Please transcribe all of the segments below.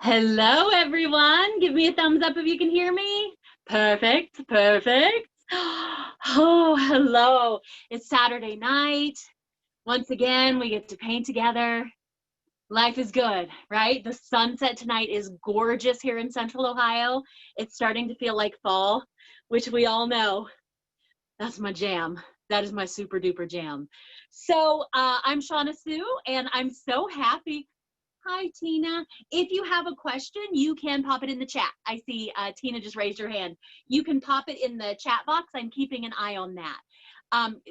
Hello, everyone. Give me a thumbs up if you can hear me. Perfect, perfect. Oh, hello. It's Saturday night. Once again, we get to paint together. Life is good, right? The sunset tonight is gorgeous here in Central Ohio. It's starting to feel like fall, which we all know. That's my jam. That is my super duper jam. So I'm Shauna Sue, and I'm so happy. Hi, Tina. If you have a question, you can pop it in the chat. I see Tina just raised her hand. You can pop it in the chat box. I'm keeping an eye on that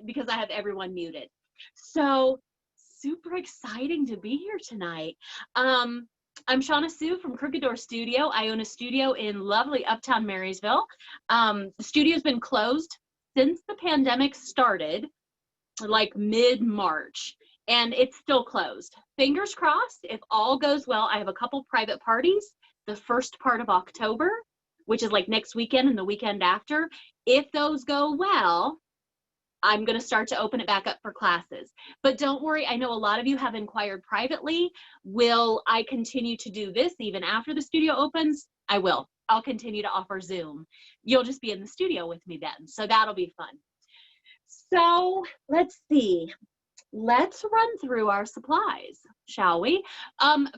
because I have everyone muted. So super exciting to be here tonight. I'm Shauna Sue from Crooked Door Studio. I own a studio in lovely Uptown Marysville. The studio's been closed since the pandemic started, like mid-March. And it's still closed. Fingers crossed, if all goes well, I have a couple private parties the first part of October, which is like next weekend and the weekend after. If those go well, I'm going to start to open it back up for classes. But don't worry, I know a lot of you have inquired privately. Will I continue to do this even after the studio opens? I will. I'll continue to offer Zoom. You'll just be in the studio with me then. So that'll be fun. So let's see. Let's run through our supplies, shall we?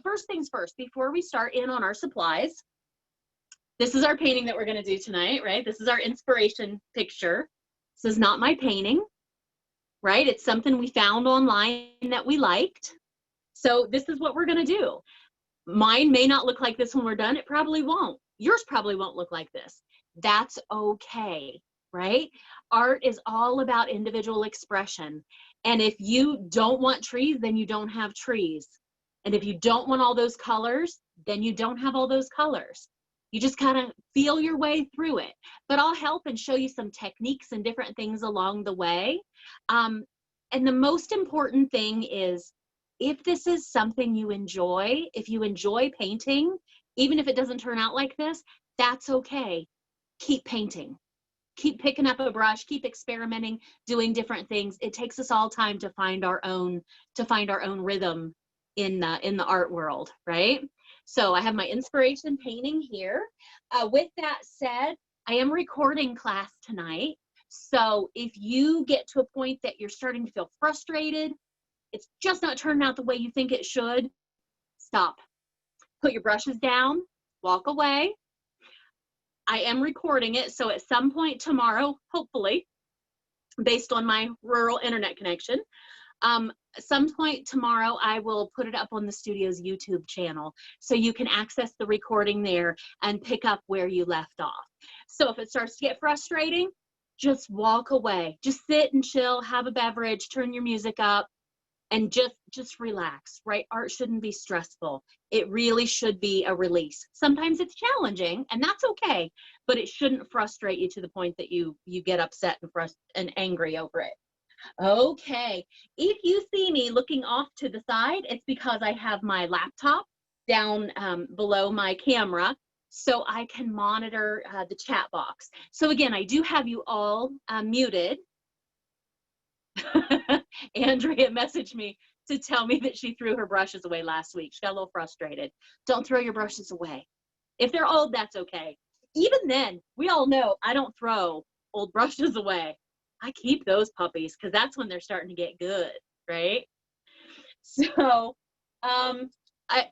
First things first, before we start in on our supplies, this is our painting that we're going to do tonight, right? This is our inspiration picture. This is not my painting, right? It's something we found online that we liked. So this is what we're going to do. Mine may not look like this when we're done. It probably won't. Yours probably won't look like this. That's okay, right? Art is all about individual expression. And if you don't want trees, then you don't have trees. And if you don't want all those colors, then you don't have all those colors. You just kind of feel your way through it. But I'll help and show you some techniques and different things along the way. And the most important thing is, if this is something you enjoy, if you enjoy painting, even if it doesn't turn out like this, that's okay. Keep painting. Keep picking up a brush, keep experimenting, doing different things. It takes us all time to find our own rhythm in the art world, right? So I have my inspiration painting here. With that said, I am recording class tonight. So if you get to a point that you're starting to feel frustrated, it's just not turning out the way you think it should, stop. Put your brushes down, walk away. I am recording it, so at some point tomorrow, hopefully, based on my rural internet connection, some point tomorrow I will put it up on the studio's YouTube channel, so you can access the recording there and pick up where you left off. So if it starts to get frustrating, just walk away. Just sit and chill, have a beverage, turn your music up, and just relax, right? Art shouldn't be stressful. It really should be a release. Sometimes it's challenging, and that's okay, but it shouldn't frustrate you to the point that you get upset and angry over it. Okay, if you see me looking off to the side, it's because I have my laptop down below my camera, so I can monitor the chat box. So again, I do have you all muted. Andrea messaged me to tell me that she threw her brushes away last week. She got a little frustrated. Don't throw your brushes away. If they're old, that's okay. Even then, we all know I don't throw old brushes away. I keep those puppies because that's when they're starting to get good, right? So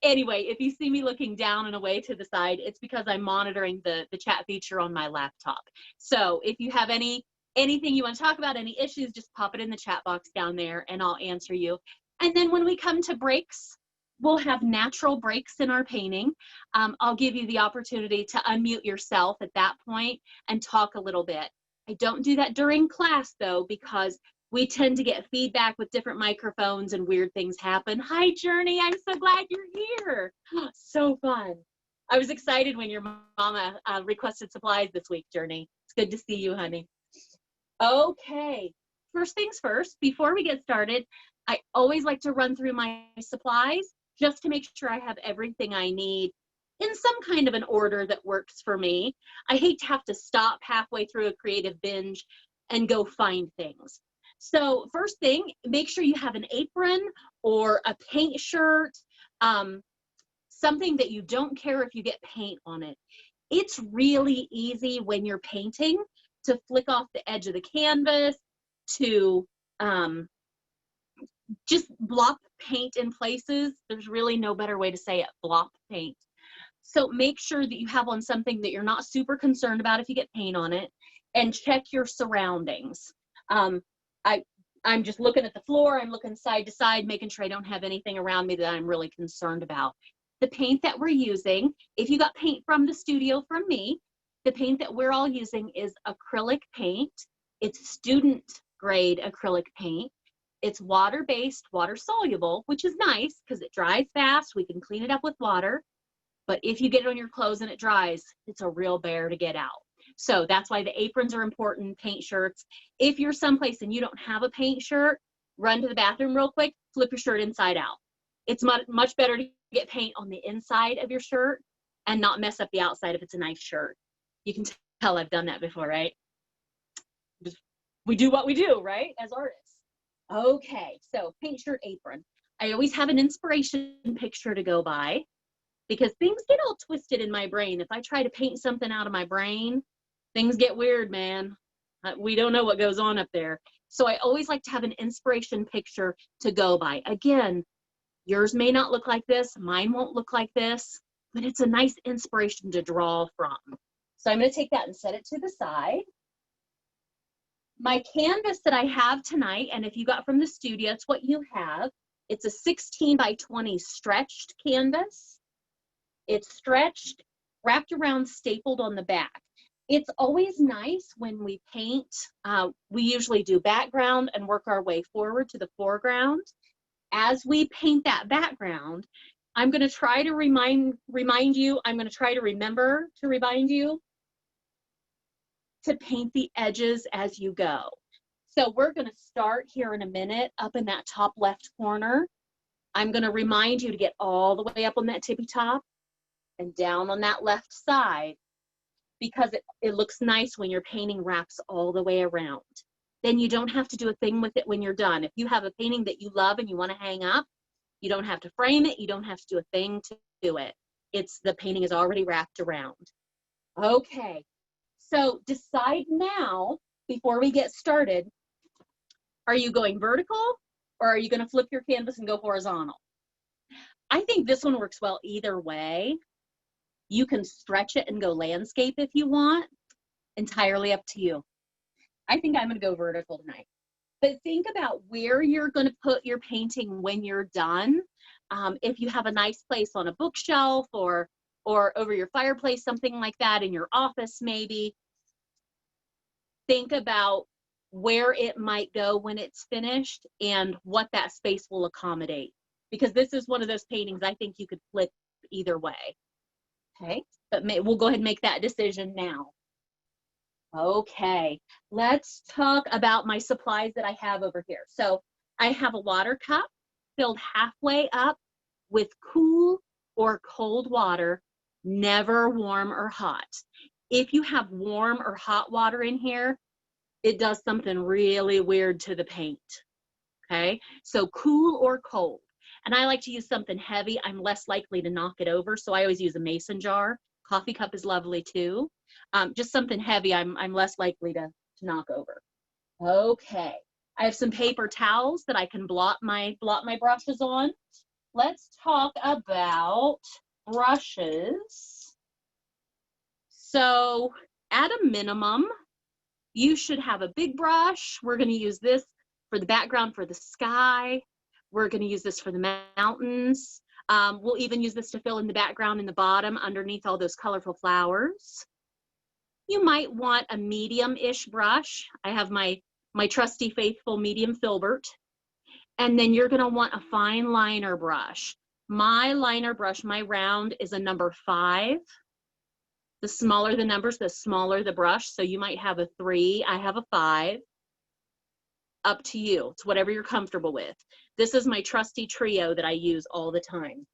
anyway, if you see me looking down and away to the side, it's because I'm monitoring the chat feature on my laptop. So if you have anything you want to talk about, any issues, just pop it in the chat box down there and I'll answer you. And then when we come to breaks, we'll have natural breaks in our painting. I'll give you the opportunity to unmute yourself at that point and talk a little bit. I don't do that during class though, because we tend to get feedback with different microphones and weird things happen. Hi, Journey, I'm so glad you're here. So fun. I was excited when your mama requested supplies this week, Journey. It's good to see you, honey. Okay, first things first, before we get started, I always like to run through my supplies just to make sure I have everything I need in some kind of an order that works for me. I hate to have to stop halfway through a creative binge and go find things. So first thing, make sure you have an apron or a paint shirt, something that you don't care if you get paint on it. It's really easy when you're painting to flick off the edge of the canvas, to just blop paint in places. There's really no better way to say it, blop paint. So make sure that you have on something that you're not super concerned about if you get paint on it, and check your surroundings. I'm just looking at the floor, I'm looking side to side, making sure I don't have anything around me that I'm really concerned about. The paint that we're using, if you got paint from the studio from me, the paint that we're all using is acrylic paint. It's student grade acrylic paint. It's water-based, water-soluble, which is nice because it dries fast. We can clean it up with water. But if you get it on your clothes and it dries, it's a real bear to get out. So that's why the aprons are important, paint shirts. If you're someplace and you don't have a paint shirt, run to the bathroom real quick, flip your shirt inside out. It's much better to get paint on the inside of your shirt and not mess up the outside if it's a nice shirt. You can tell I've done that before, right? We do what we do, right, as artists. Okay, so paint shirt, apron. I always have an inspiration picture to go by, because things get all twisted in my brain. If I try to paint something out of my brain, things get weird, man. We don't know what goes on up there. So I always like to have an inspiration picture to go by. Again, yours may not look like this, mine won't look like this, but it's a nice inspiration to draw from. So I'm going to take that and set it to the side. My canvas that I have tonight, and if you got from the studio, it's what you have. It's a 16 by 20 stretched canvas. It's stretched, wrapped around, stapled on the back. It's always nice when we paint. We usually do background and work our way forward to the foreground. As we paint that background, I'm going to try to remind you, I'm going to try to remember to remind you to paint the edges as you go. So we're going to start here in a minute up in that top left corner. I'm going to remind you to get all the way up on that tippy top and down on that left side, because it looks nice when your painting wraps all the way around. Then you don't have to do a thing with it when you're done. If you have a painting that you love and you want to hang up, you don't have to frame it. You don't have to do a thing to do it. The painting is already wrapped around. Okay, so decide now, before we get started, are you going vertical or are you going to flip your canvas and go horizontal? I think this one works well either way. You can stretch it and go landscape if you want. Entirely up to you. I think I'm going to go vertical tonight. But think about where you're going to put your painting when you're done. If you have a nice place on a bookshelf or over your fireplace, something like that, in your office maybe, think about where it might go when it's finished and what that space will accommodate. Because this is one of those paintings I think you could flip either way. Okay, but we'll go ahead and make that decision now. Okay, let's talk about my supplies that I have over here. So I have a water cup filled halfway up with cool or cold water, never warm or hot. If you have warm or hot water in here, it does something really weird to the paint. Okay, so cool or cold. And I like to use something heavy. I'm less likely to knock it over, so I always use a mason jar. Coffee cup is lovely too. Just something heavy, I'm less likely to knock over. Okay, I have some paper towels that I can blot my brushes on. Let's talk about brushes. So at a minimum, you should have a big brush. We're going to use this for the background for the sky. We're going to use this for the mountains. We'll even use this to fill in the background in the bottom underneath all those colorful flowers. You might want a medium-ish brush. I have my trusty faithful medium filbert. And then you're going to want a fine liner brush. My liner brush, my round, is a number 5. The smaller the numbers, the smaller the brush. So you might have a 3, I have a 5. Up to you. It's whatever you're comfortable with. This is my trusty trio that I use all the time.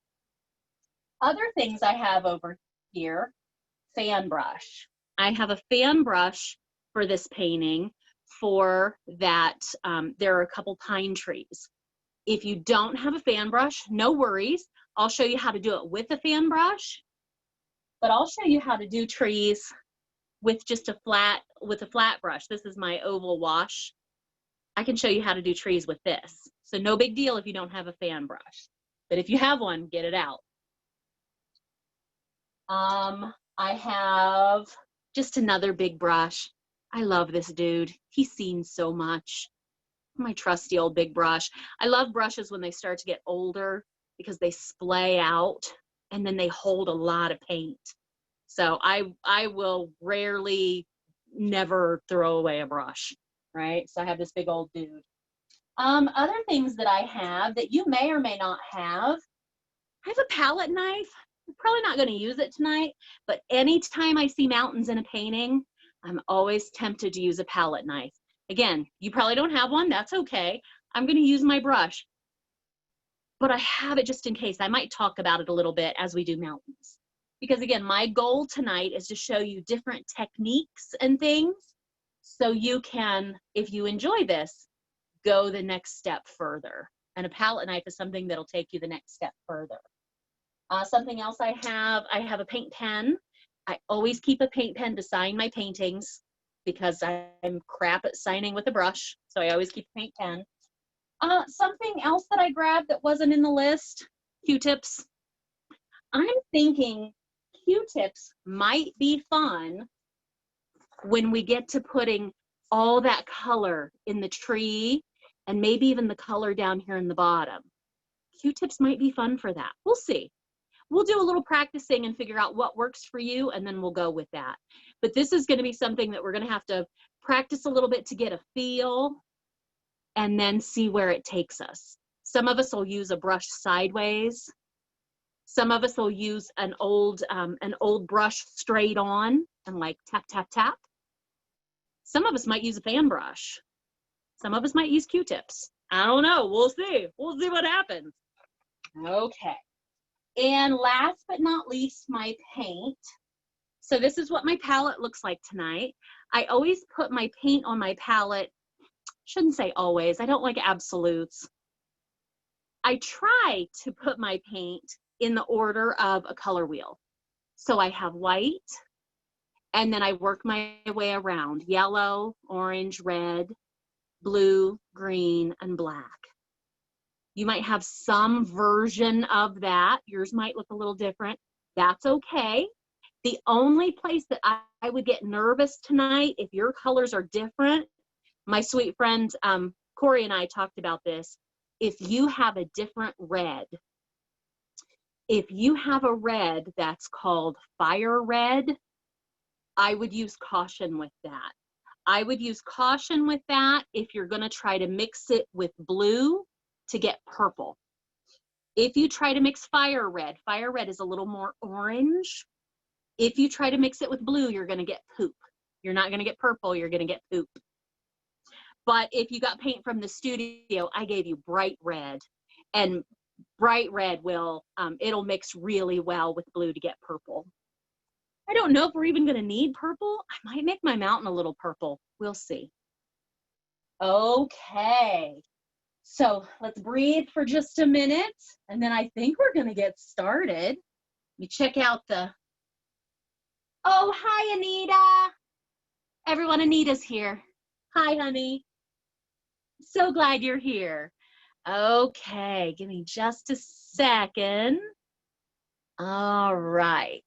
Other things I have over here, fan brush. I have a fan brush for this painting for that. There are a couple pine trees. If you don't have a fan brush, no worries. I'll show you how to do it with a fan brush, but I'll show you how to do trees with just a flat brush. This is my oval wash. I can show you how to do trees with this. So no big deal if you don't have a fan brush, but if you have one, get it out. I have just another big brush. I love this dude. He's seen so much. My trusty old big brush. I love brushes when they start to get older because they splay out and then they hold a lot of paint. So I will rarely, never throw away a brush, right? So I have this big old dude. Other things that I have that you may or may not have, I have a palette knife. I'm probably not going to use it tonight, but anytime I see mountains in a painting, I'm always tempted to use a palette knife. Again, you probably don't have one. That's okay. I'm going to use my brush, but I have it just in case. I might talk about it a little bit as we do mountains. Because again, my goal tonight is to show you different techniques and things so you can, if you enjoy this, go the next step further. And a palette knife is something that'll take you the next step further. Something else I have a paint pen. I always keep a paint pen to sign my paintings because I'm crap at signing with a brush. So I always keep a paint pen. Something else that I grabbed that wasn't in the list, Q-tips. I'm thinking Q-tips might be fun when we get to putting all that color in the tree and maybe even the color down here in the bottom. Q-tips might be fun for that. We'll see. We'll do a little practicing and figure out what works for you, and then we'll go with that. But this is going to be something that we're going to have to practice a little bit to get a feel and then see where it takes us. Some of us will use a brush sideways. Some of us will use an old brush straight on and like tap, tap, tap. Some of us might use a fan brush. Some of us might use Q-tips. I don't know. We'll see. We'll see what happens. Okay. And last but not least, my paint. So this is what my palette looks like tonight. I always put my paint on my palette. Shouldn't say always. I don't like absolutes. I try to put my paint in the order of a color wheel. So I have white, and then I work my way around: yellow, orange, red, blue, green, and black. You might have some version of that. Yours might look a little different. That's okay. The only place that I would get nervous tonight, if your colors are different, my sweet friend Corey and I talked about this, if you have a different red. If you have a red that's called fire red, I would use caution with that. I would use caution with that if you're going to try to mix it with blue to get purple. If you try to mix fire red is a little more orange. If you try to mix it with blue, you're going to get poop. You're not going to get purple, you're going to get poop. But if you got paint from the studio, I gave you bright red, and bright red will, it'll mix really well with blue to get purple. I don't know if we're even going to need purple. I might make my mountain a little purple. We'll see. Okay. So let's breathe for just a minute, and then I think we're going to get started. Let me check out the, oh, hi, Anita. Everyone, Anita's here. Hi, honey. So glad you're here. Okay, give me just a second. All right.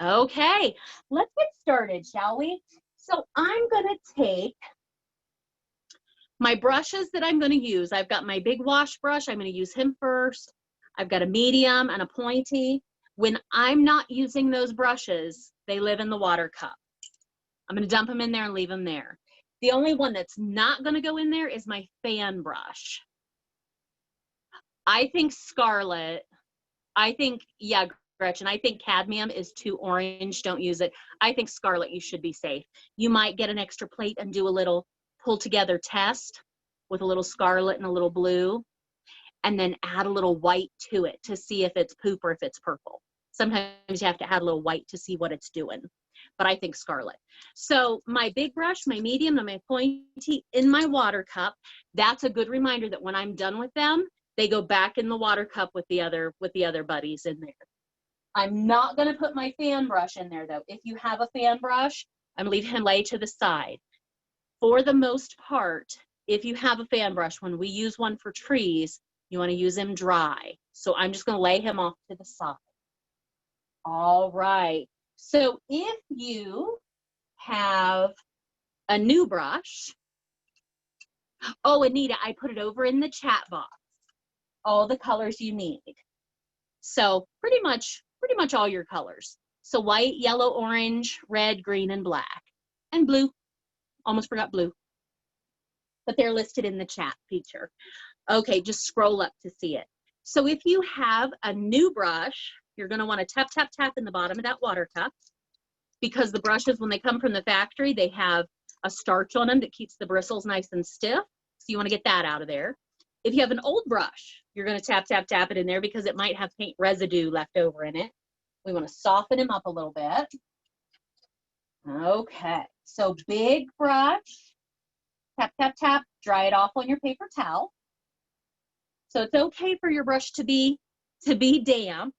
Okay, let's get started, shall we? So I'm going to take my brushes that I'm going to use. I've got my big wash brush. I'm going to use him first. I've got a medium and a pointy. When I'm not using those brushes, they live in the water cup. I'm going to dump them in there and leave them there. The only one that's not going to go in there is my fan brush. I think scarlet, yeah, Gretchen, I think cadmium is too orange. Don't use it. I think scarlet, you should be safe. You might get an extra plate and do a little pull together test with a little scarlet and a little blue, and then add a little white to it to see if it's poop or if it's purple. Sometimes you have to add a little white to see what it's doing. but I think scarlet. So my big brush, my medium, and my pointy in my water cup, that's a good reminder that when I'm done with them, they go back in the water cup with the other buddies in there. I'm not gonna put my fan brush in there though. If you have a fan brush, I'm leaving him lay to the side. For the most part, if you have a fan brush, when we use one for trees, you wanna use him dry. So I'm just gonna lay him off to the side. All right, so if you have a new brush, oh, Anita, I put it over in the chat box, all the colors you need. So pretty much all your colors. So white, yellow, orange, red, green, and black, and blue. Almost forgot blue, but they're listed in the chat feature. Okay, just scroll up to see it. So if you have a new brush, you're gonna wanna tap, tap, tap in the bottom of that water cup, because the brushes, when they come from the factory, they have a starch on them that keeps the bristles nice and stiff. So you wanna get that out of there. If you have an old brush, you're gonna tap, tap, tap it in there because it might have paint residue left over in it. We wanna soften him up a little bit. Okay, so big brush, tap, tap, tap, dry it off on your paper towel. So it's okay for your brush to be damp,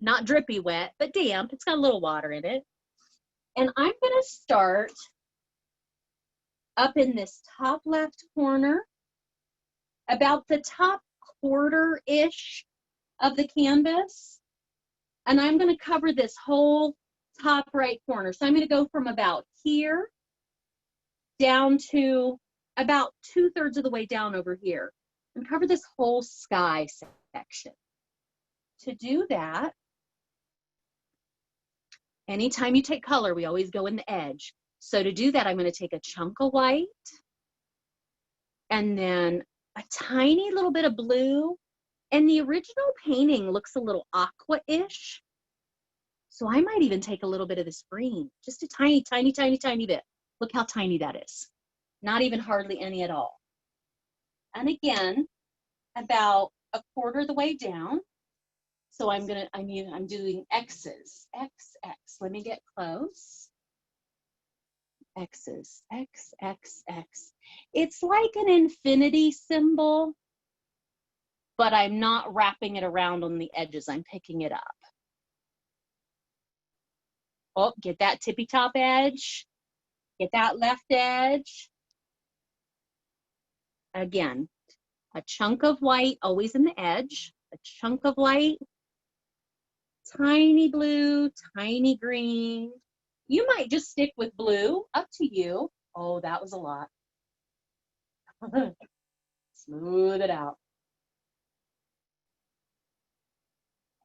not drippy wet, but damp. It's got a little water in it. And I'm gonna start up in this top left corner, about the top quarter-ish of the canvas. And I'm gonna cover this whole top right corner. So I'm gonna go from about here down to about 2/3 of the way down over here and cover this whole sky section. To do that, anytime you take color, we always go in the edge. So to do that, I'm gonna take a chunk of white and then a tiny little bit of blue. And the original painting looks a little aqua-ish. So I might even take a little bit of this green, just a tiny, tiny, tiny, tiny bit. Look how tiny that is. Not even hardly any at all. And again, about 1/4 of the way down. So I'm doing X's, X, X. Let me get close. X's, X, X, X. It's like an infinity symbol, but I'm not wrapping it around on the edges. I'm picking it up. Oh, get that tippy top edge. Get that left edge. Again, a chunk of white, always in the edge, a chunk of white, tiny blue, tiny green. You might just stick with blue, up to you. Oh, that was a lot. Smooth it out.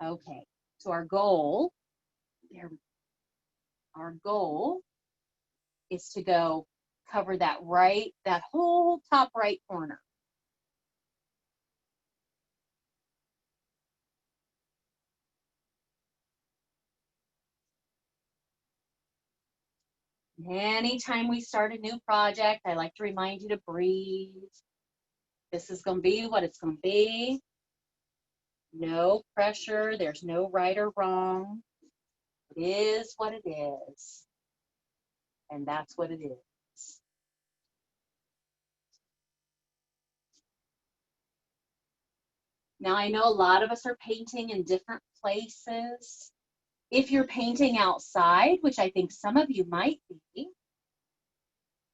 Okay, so our goal is to go cover that whole top right corner. Anytime we start a new project, I like to remind you to breathe. This is gonna be what it's gonna be. No pressure, there's no right or wrong. It is what it is. And that's what it is. Now I know a lot of us are painting in different places. If you're painting outside, which I think some of you might be,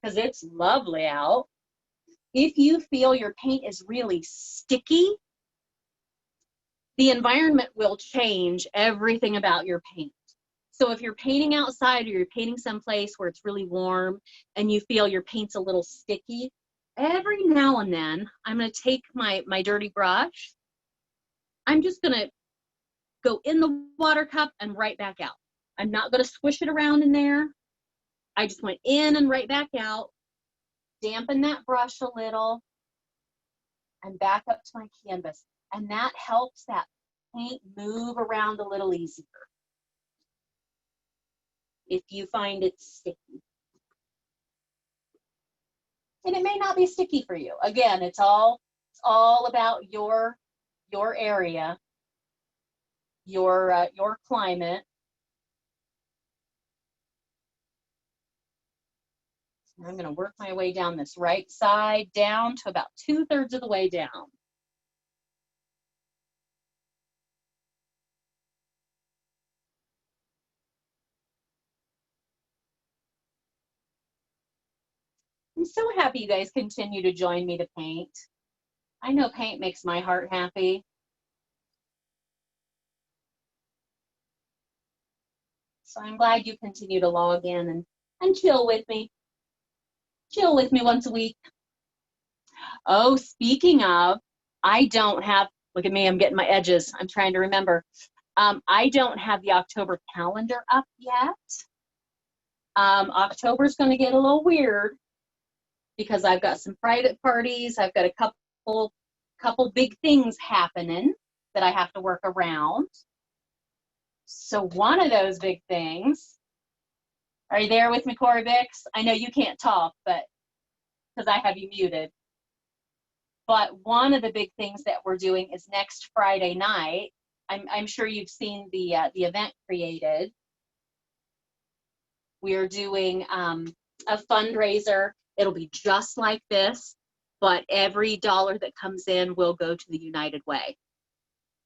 because it's lovely out, if you feel your paint is really sticky, the environment will change everything about your paint. So if you're painting outside or you're painting someplace where it's really warm and you feel your paint's a little sticky, every now and then I'm gonna take my dirty brush. I'm just gonna go in the water cup and right back out. I'm not gonna squish it around in there. I just went in and right back out, dampen that brush a little, and back up to my canvas. And that helps that paint move around a little easier if you find it sticky. And it may not be sticky for you. Again, it's all about your area, your climate. I'm going to work my way down this right side down to about 2/3 of the way down. I'm so happy you guys continue to join me to paint. I know paint makes my heart happy. So I'm glad you continue to log in and chill with me. Chill with me once a week. Oh, speaking of, I don't have, look at me, I'm getting my edges. I'm trying to remember. I don't have the October calendar up yet. October's going to get a little weird because I've got some private parties. I've got a couple big things happening that I have to work around. So one of those big things, are you there with me, Corey Bix? I know you can't talk, but because I have you muted. But one of the big things that we're doing is next Friday night. I'm sure you've seen the event created. We are doing a fundraiser. It'll be just like this, but every dollar that comes in will go to the United Way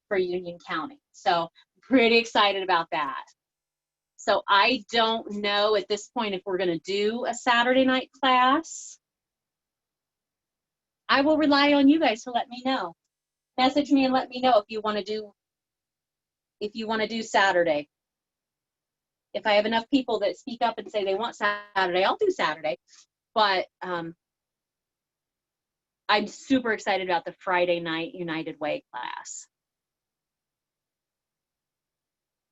for Union County. So pretty excited about that. So I don't know at this point if we're going to do a Saturday night class. I will rely on you guys to let me know. Message me and let me know if you want to do Saturday. If I have enough people that speak up and say they want Saturday, I'll do Saturday. But I'm super excited about the Friday night United Way class.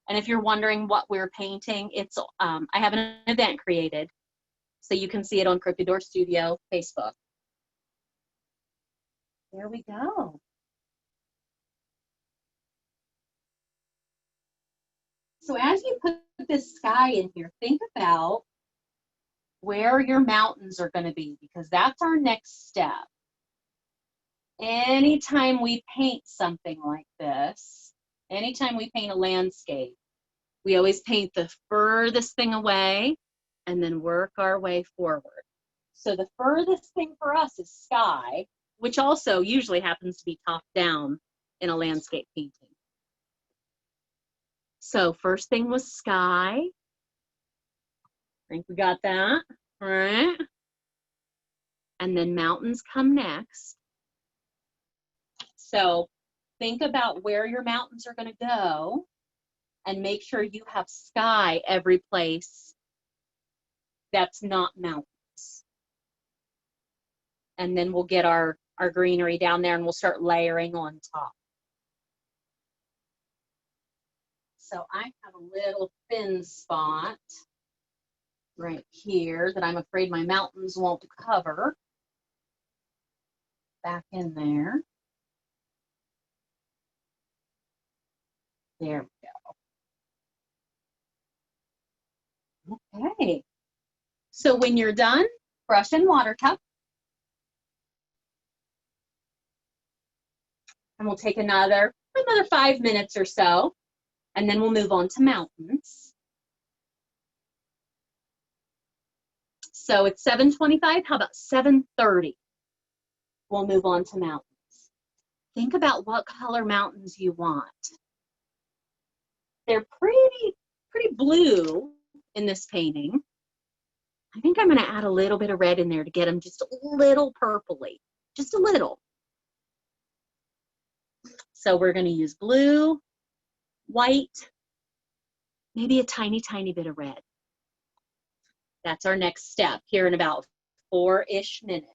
And if you're wondering what we're painting, it's I have an event created, so you can see it on Crooked Door Studio Facebook. There we go. So as you put this sky in here, think about where your mountains are going to be, because that's our next step. Anytime we paint something like this, anytime we paint a landscape, we always paint the furthest thing away and then work our way forward. So the furthest thing for us is sky, which also usually happens to be top down in a landscape painting. So first thing was sky. I think we got that, all right? And then mountains come next. So think about where your mountains are going to go and make sure you have sky every place that's not mountains. And then we'll get our greenery down there and we'll start layering on top. So I have a little thin spot right here that I'm afraid my mountains won't cover. Back in there. There we go. Okay. So when you're done, brush and water cup. And we'll take another 5 minutes or so, and then we'll move on to mountains. So it's 7:25, how about 7:30? We'll move on to mountains. Think about what color mountains you want. They're pretty blue in this painting. I think I'm gonna add a little bit of red in there to get them just a little purpley, just a little. So we're gonna use blue, white, maybe a tiny, tiny bit of red. That's our next step here in about 4-ish minutes.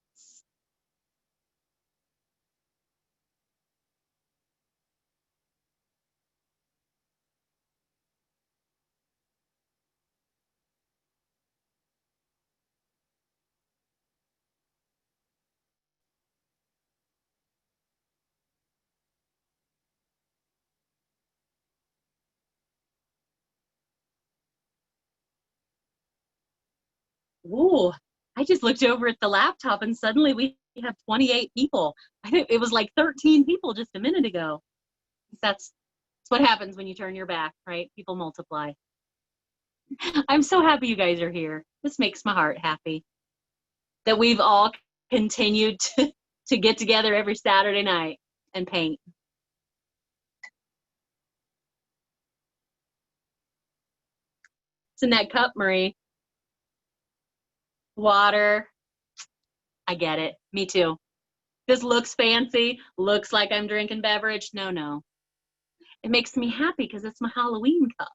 Ooh, I just looked over at the laptop and suddenly we have 28 people. I think it was like 13 people just a minute ago. That's what happens when you turn your back, right? People multiply. I'm so happy you guys are here. This makes my heart happy. that we've all continued to get together every Saturday night and paint. It's in that cup, Marie. Water. I get it. Me too. This looks fancy, looks like I'm drinking beverage. No, no. It makes me happy because it's my Halloween cup.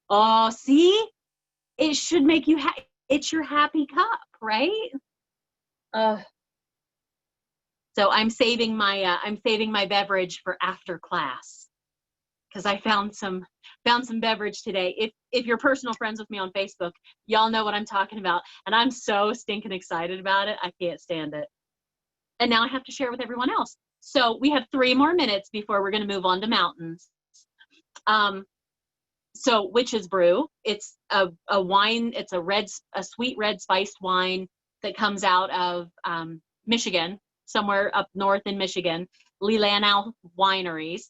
Oh, see? It should make you happy. It's your happy cup, right? So I'm saving my beverage for after class because I found some beverage today. If you're personal friends with me on Facebook, y'all know what I'm talking about, and I'm so stinking excited about it. I can't stand it. And now I have to share with everyone else. So we have 3 more minutes before we're going to move on to mountains. So Witch's Brew, it's a wine, it's a sweet red spiced wine that comes out of Michigan, somewhere up north in Michigan, Leelanau Wineries.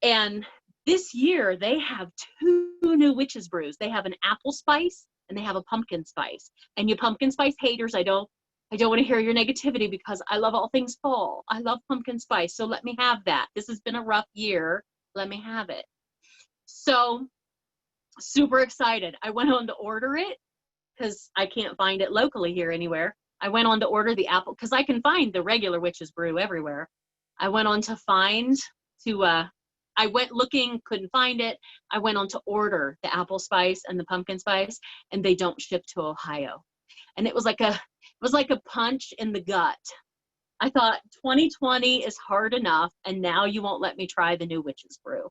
And this year they have 2 new Witch's Brews. They have an apple spice and they have a pumpkin spice. And you pumpkin spice haters, I don't want to hear your negativity because I love all things fall. I love pumpkin spice, so let me have that. This has been a rough year. Let me have it. So super excited. I went on to order it because I can't find it locally here anywhere. I went on to order the apple because I can find the regular Witch's Brew everywhere. I went on to I went looking, couldn't find it. I went on to order the apple spice and the pumpkin spice, and they don't ship to Ohio. And it was like a punch in the gut. I thought 2020 is hard enough, and now you won't let me try the new Witch's Brew.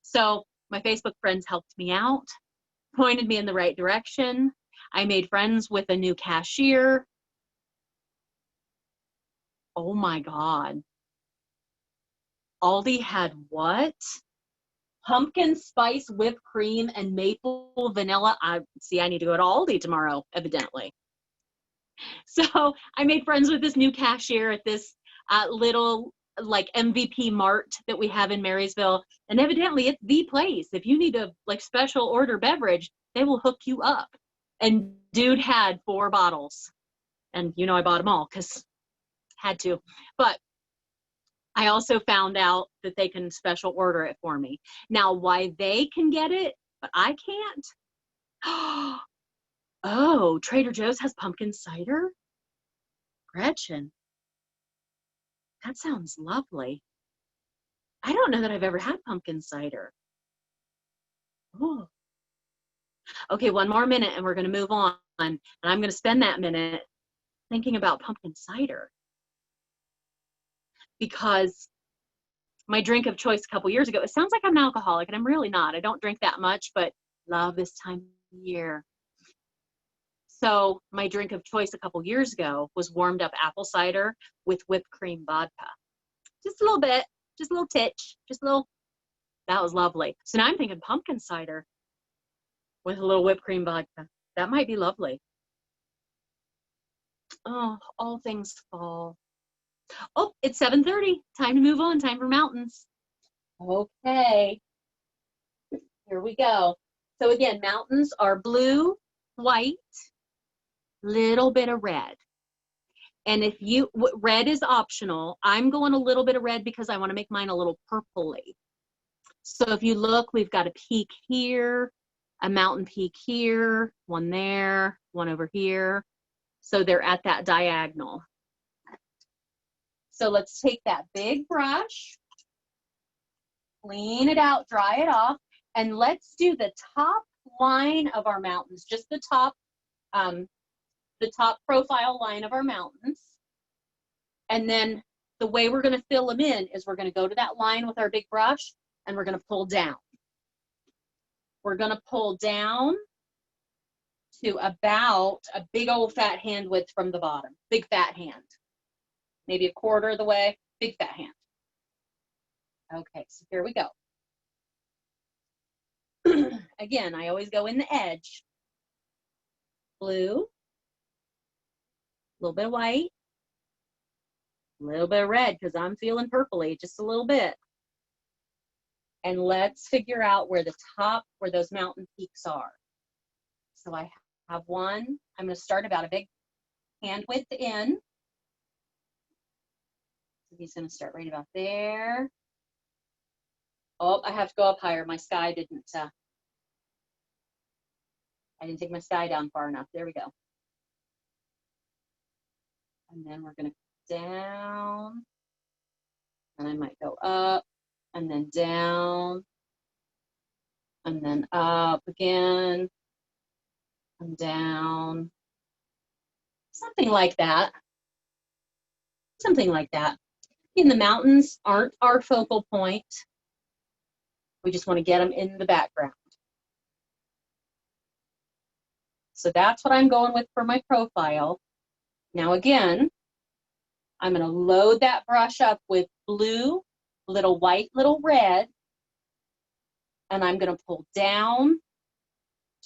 So my Facebook friends helped me out, pointed me in the right direction. I made friends with a new cashier. Oh my God. Aldi had what? Pumpkin spice whipped cream and maple vanilla. I need to go to Aldi tomorrow, evidently. So I made friends with this new cashier at this little like MVP Mart that we have in Marysville. And evidently it's the place. If you need a like special order beverage, they will hook you up. And dude had 4 bottles. And you know, I bought them all because had to. But I also found out that they can special order it for me. Now, why they can get it, but I can't? Oh, Trader Joe's has pumpkin cider? Gretchen, that sounds lovely. I don't know that I've ever had pumpkin cider. Ooh. Okay, 1 more minute and we're going to move on. And I'm going to spend that minute thinking about pumpkin cider. Because my drink of choice a couple years ago, it sounds like I'm an alcoholic, and I'm really not. I don't drink that much, but love this time of year. So my drink of choice a couple years ago was warmed up apple cider with whipped cream vodka. Just a little bit, just a little titch, just a little. That was lovely. So now I'm thinking pumpkin cider with a little whipped cream vodka. That might be lovely. Oh, all things fall. Oh, it's 7:30. Time to move on. Time for mountains. Okay. Here we go. So again, mountains are blue, white, little bit of red. And if red is optional, I'm going a little bit of red because I want to make mine a little purpley. So if you look, we've got a peak here, a mountain peak here, one there, one over here. So they're at that diagonal. So let's take that big brush, clean it out, dry it off, and let's do the top line of our mountains, just the top profile line of our mountains. And then the way we're going to fill them in is we're going to go to that line with our big brush and we're going to pull down. We're going to pull down to about a big old fat hand width from the bottom, big fat hand. Maybe a quarter of the way, big fat hand. Okay, so here we go. Again, I always go in the edge. Blue, a little bit of white, a little bit of red because I'm feeling purpley, just a little bit. And let's figure out where the top, where those mountain peaks are. So I have one. I'm going to start about a big hand width in. So he's going to start right about there. Oh, I have to go up higher. My sky didn't, I didn't take my sky down far enough. There we go. And then we're going to down. And I might go up and then down. And then up again. And down. Something like that. Something like that. In the mountains aren't our focal point. We just want to get them in the background. So that's what I'm going with for my profile. Now again, I'm going to load that brush up with blue, little white, little red, and I'm going to pull down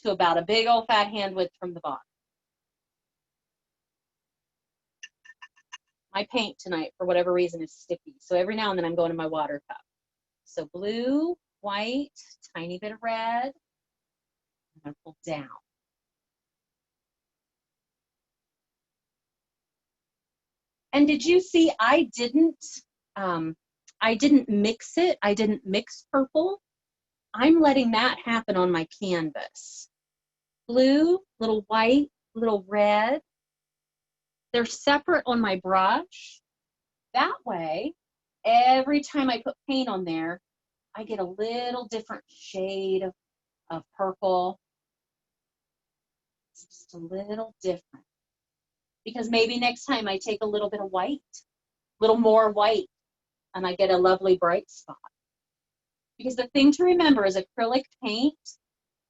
to about a big old fat hand width from the bottom. My paint tonight, for whatever reason, is sticky. So every now and then I'm going to my water cup. So blue, white, tiny bit of red. I'm going to pull down. And did you see I didn't mix it. I didn't mix purple. I'm letting that happen on my canvas. Blue, little white, little red. They're separate on my brush. That way, every time I put paint on there, I get a little different shade of purple. It's just a little different. Because maybe next time I take a little bit of white, a little more white, and I get a lovely bright spot. Because the thing to remember is acrylic paint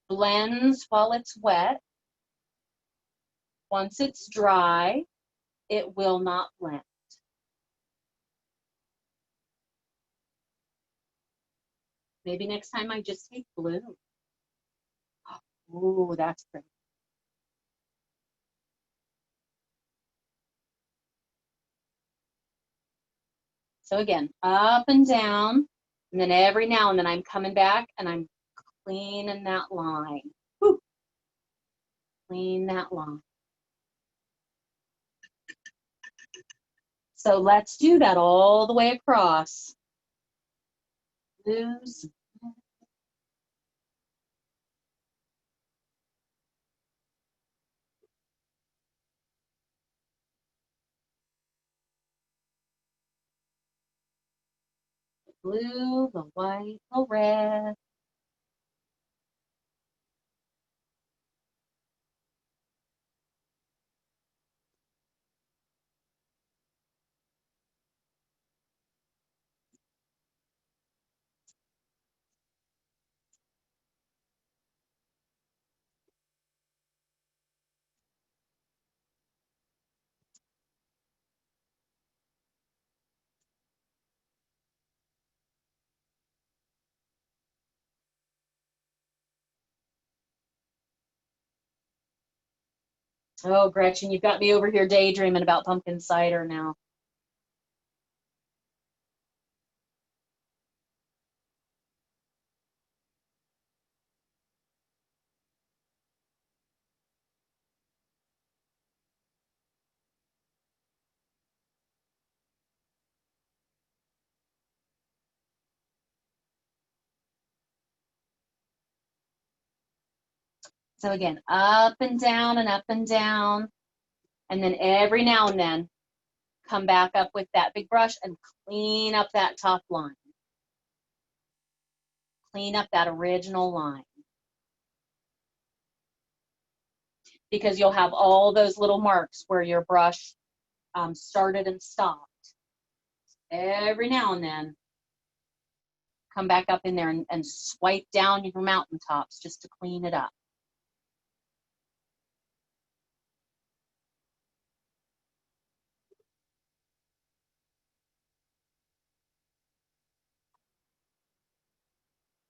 blends while it's wet. Once it's dry, it will not blend. Maybe next time I just take blue. Ooh, that's pretty. So again, up and down, and then every now and then I'm coming back and I'm cleaning that line. Whew. Clean that line. So let's do that all the way across. Blues. Blue, the white, the red. Oh, Gretchen, you've got me over here daydreaming about pumpkin cider now. So again, up and down and up and down. And then every now and then, come back up with that big brush and clean up that top line. Clean up that original line. Because you'll have all those little marks where your brush started and stopped. Every now and then, come back up in there and swipe down your mountaintops just to clean it up.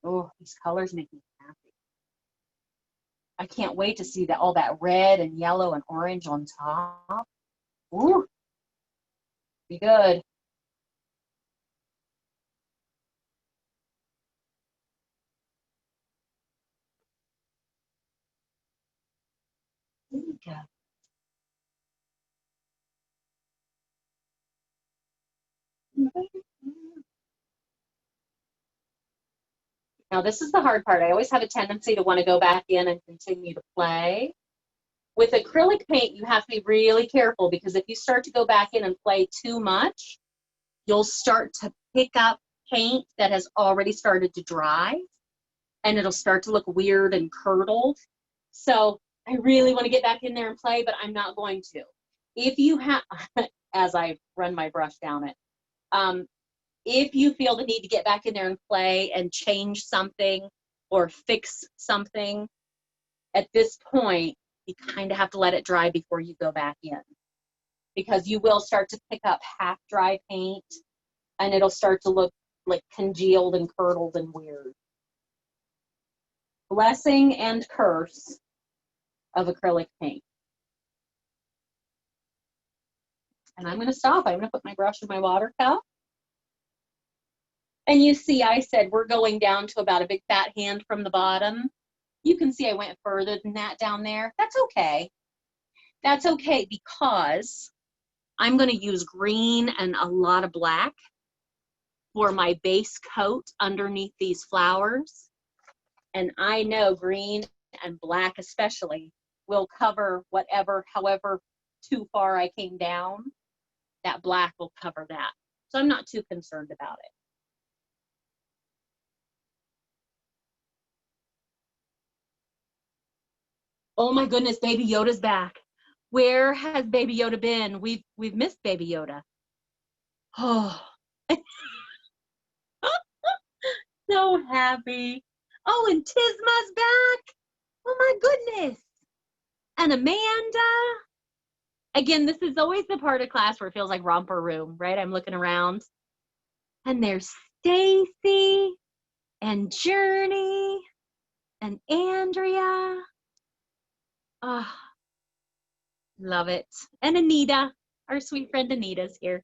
Oh, these colors make me happy. I can't wait to see that all that red and yellow and orange on top. Ooh, be good. go. Now this is the hard part. I always have a tendency to want to go back in and continue to play. With acrylic paint, you have to be really careful because if you start to go back in and play too much, you'll start to pick up paint that has already started to dry, and it'll start to look weird and curdled. So I really want to get back in there and play, but I'm not going to. If you have, as I run my brush down it, if you feel the need to get back in there and play and change something or fix something, at this point, you kind of have to let it dry before you go back in, because you will start to pick up half dry paint and it'll start to look like congealed and curdled and weird. Blessing and curse of acrylic paint. And I'm going to stop. I'm going to put my brush in my water cup. And you see, I said we're going down to about a big fat hand from the bottom. You can see I went further than that down there. That's okay. That's okay, because I'm going to use green and a lot of black for my base coat underneath these flowers. And I know green and black especially will cover whatever, however too far I came down, that black will cover that. So I'm not too concerned about it. Oh my goodness, Baby Yoda's back. Where has Baby Yoda been? We've missed Baby Yoda. Oh, so happy. Oh, and Tisma's back. Oh my goodness. And Amanda. Again, this is always the part of class where it feels like romper room, right? I'm looking around. And there's Stacy and Journey and Andrea. Oh, love it. And Anita, our sweet friend Anita's here.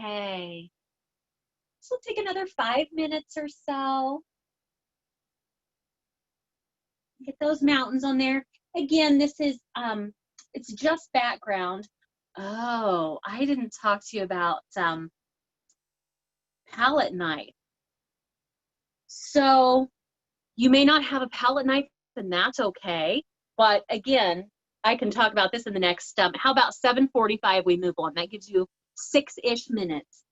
Okay. This will take another 5 minutes or so. Get those mountains on there. Again, this is, it's just background. Oh, I didn't talk to you about palette knife. So you may not have a palette knife, and that's okay. But again, I can talk about this in the next step. How about 7:45 we move on? That gives you 6-ish minutes.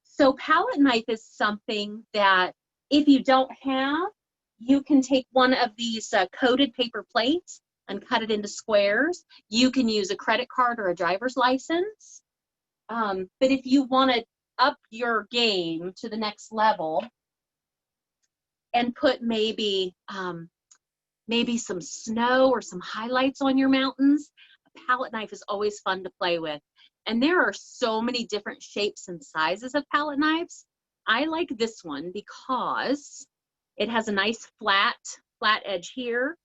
So palette knife is something that if you don't have, you can take one of these coated paper plates and cut it into squares. You can use a credit card or a driver's license. But if you want to up your game to the next level and put maybe some snow or some highlights on your mountains, a palette knife is always fun to play with. And there are so many different shapes and sizes of palette knives. I like this one because it has a nice flat edge here,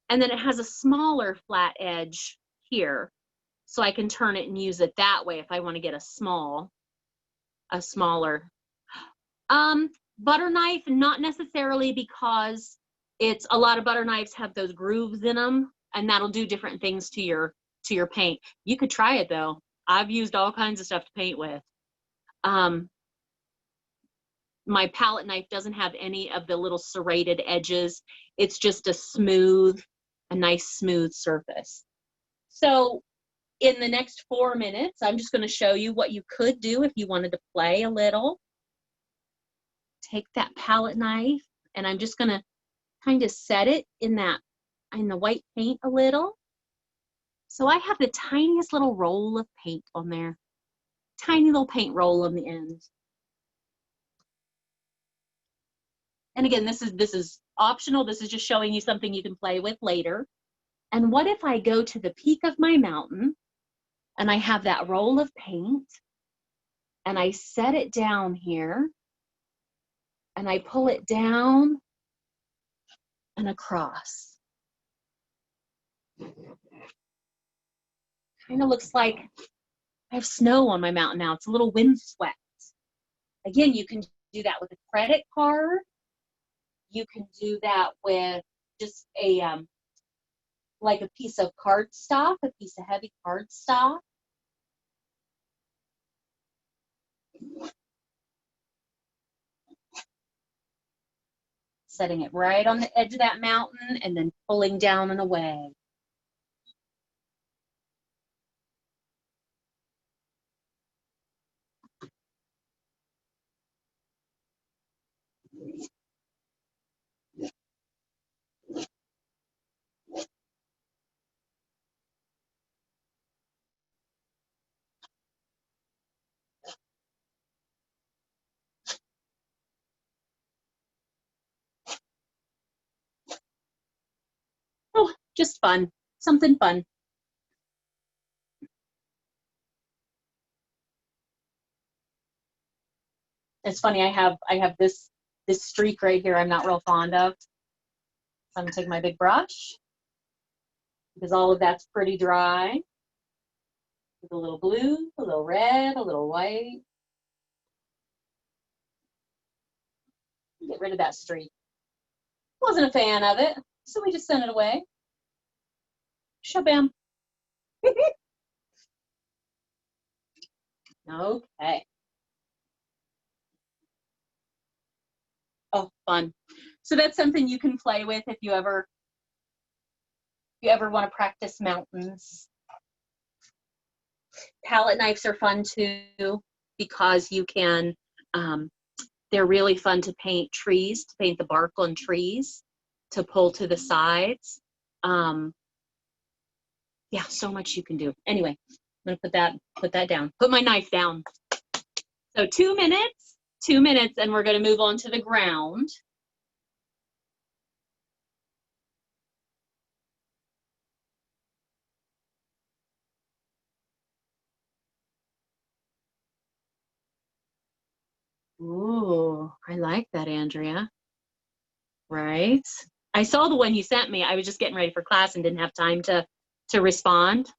and then it has a smaller flat edge here. So I can turn it and use it that way if I want to get a smaller. Butter knife, not necessarily, because it's a lot of butter knives have those grooves in them, and that'll do different things to your paint. You could try it though. I've used all kinds of stuff to paint with. My palette knife doesn't have any of the little serrated edges. It's just a nice smooth surface. So in the next 4 minutes, I'm just going to show you what you could do if you wanted to play a little. Take that palette knife, and I'm just going to kind of set it in the white paint a little. So I have the tiniest little roll of paint on there. Tiny little paint roll on the end. And again, this is optional. This is just showing you something you can play with later. And what if I go to the peak of my mountain and I have that roll of paint and I set it down here and I pull it down and across. Kind of looks like I have snow on my mountain now. It's a little windswept. Again, you can do that with a credit card. You can do that with just a like a piece of cardstock, a piece of heavy cardstock. Setting it right on the edge of that mountain and then pulling down and away. Oh, just fun, something fun. It's funny, I have this streak right here I'm not real fond of. So I'm gonna take my big brush because all of that's pretty dry. With a little blue, a little red, a little white. Get rid of that streak. Wasn't a fan of it, so we just sent it away. Shabam. Okay. Oh, fun. So that's something you can play with if you ever want to practice mountains. Palette knives are fun too because you can, they're really fun to paint trees, to paint the bark on trees, to pull to the sides. Yeah, so much you can do. Anyway, I'm gonna put that down. Put my knife down. So 2 minutes, and we're gonna move on to the ground. Ooh, I like that, Andrea. Right? I saw the one you sent me. I was just getting ready for class and didn't have time to respond.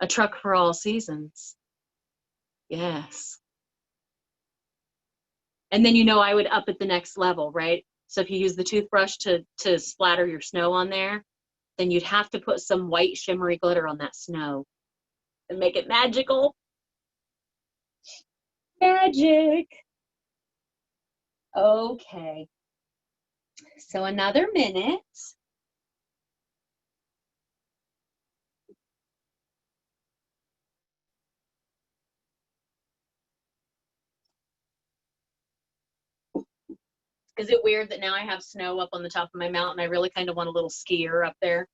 A truck for all seasons. Yes. And then I would up at the next level, right? So if you use the toothbrush to splatter your snow on there, then you'd have to put some white shimmery glitter on that snow and make it magical. Magic. Okay. So another minute. Is it weird that now I have snow up on the top of my mountain? I really kind of want a little skier up there.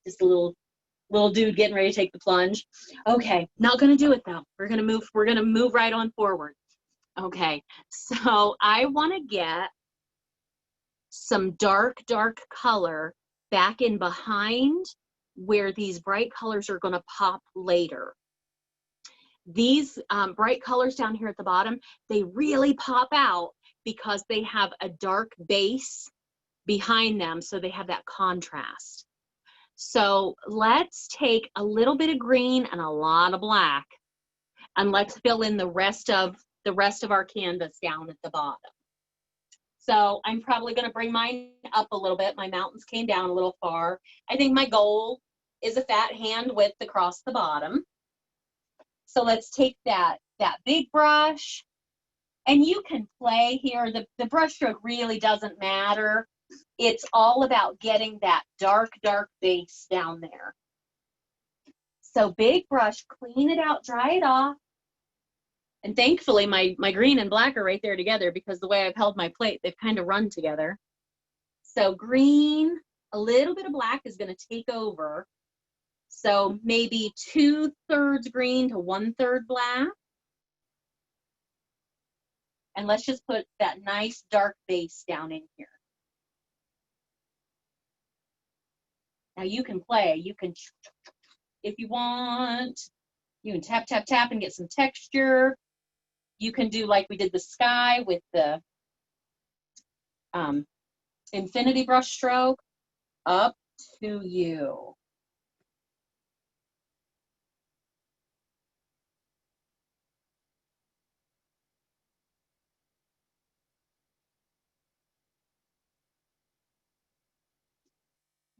Just a little dude getting ready to take the plunge. Okay, not gonna do it though. We're gonna move right on forward. Okay, so I want to get some dark color back in behind where these bright colors are going to pop later. These bright colors down here at the bottom, they really pop out because they have a dark base behind them, so they have that contrast. So let's take a little bit of green and a lot of black, and let's fill in the rest of our canvas down at the bottom. So I'm probably going to bring mine up a little bit. My mountains came down a little far. I think my goal is a fat hand width across the bottom. So let's take that big brush, and you can play here. The brush stroke really doesn't matter. It's all about getting that dark base down there. So big brush, clean it out, dry it off. And thankfully, my green and black are right there together because the way I've held my plate, they've kind of run together. So green, a little bit of black is going to take over. So maybe 2/3 green to 1/3 black. And let's just put that nice dark base down in here. Now you can play. You can, if you want, you can tap, tap, tap and get some texture. You can do like we did the sky with the infinity brush stroke. Up to you.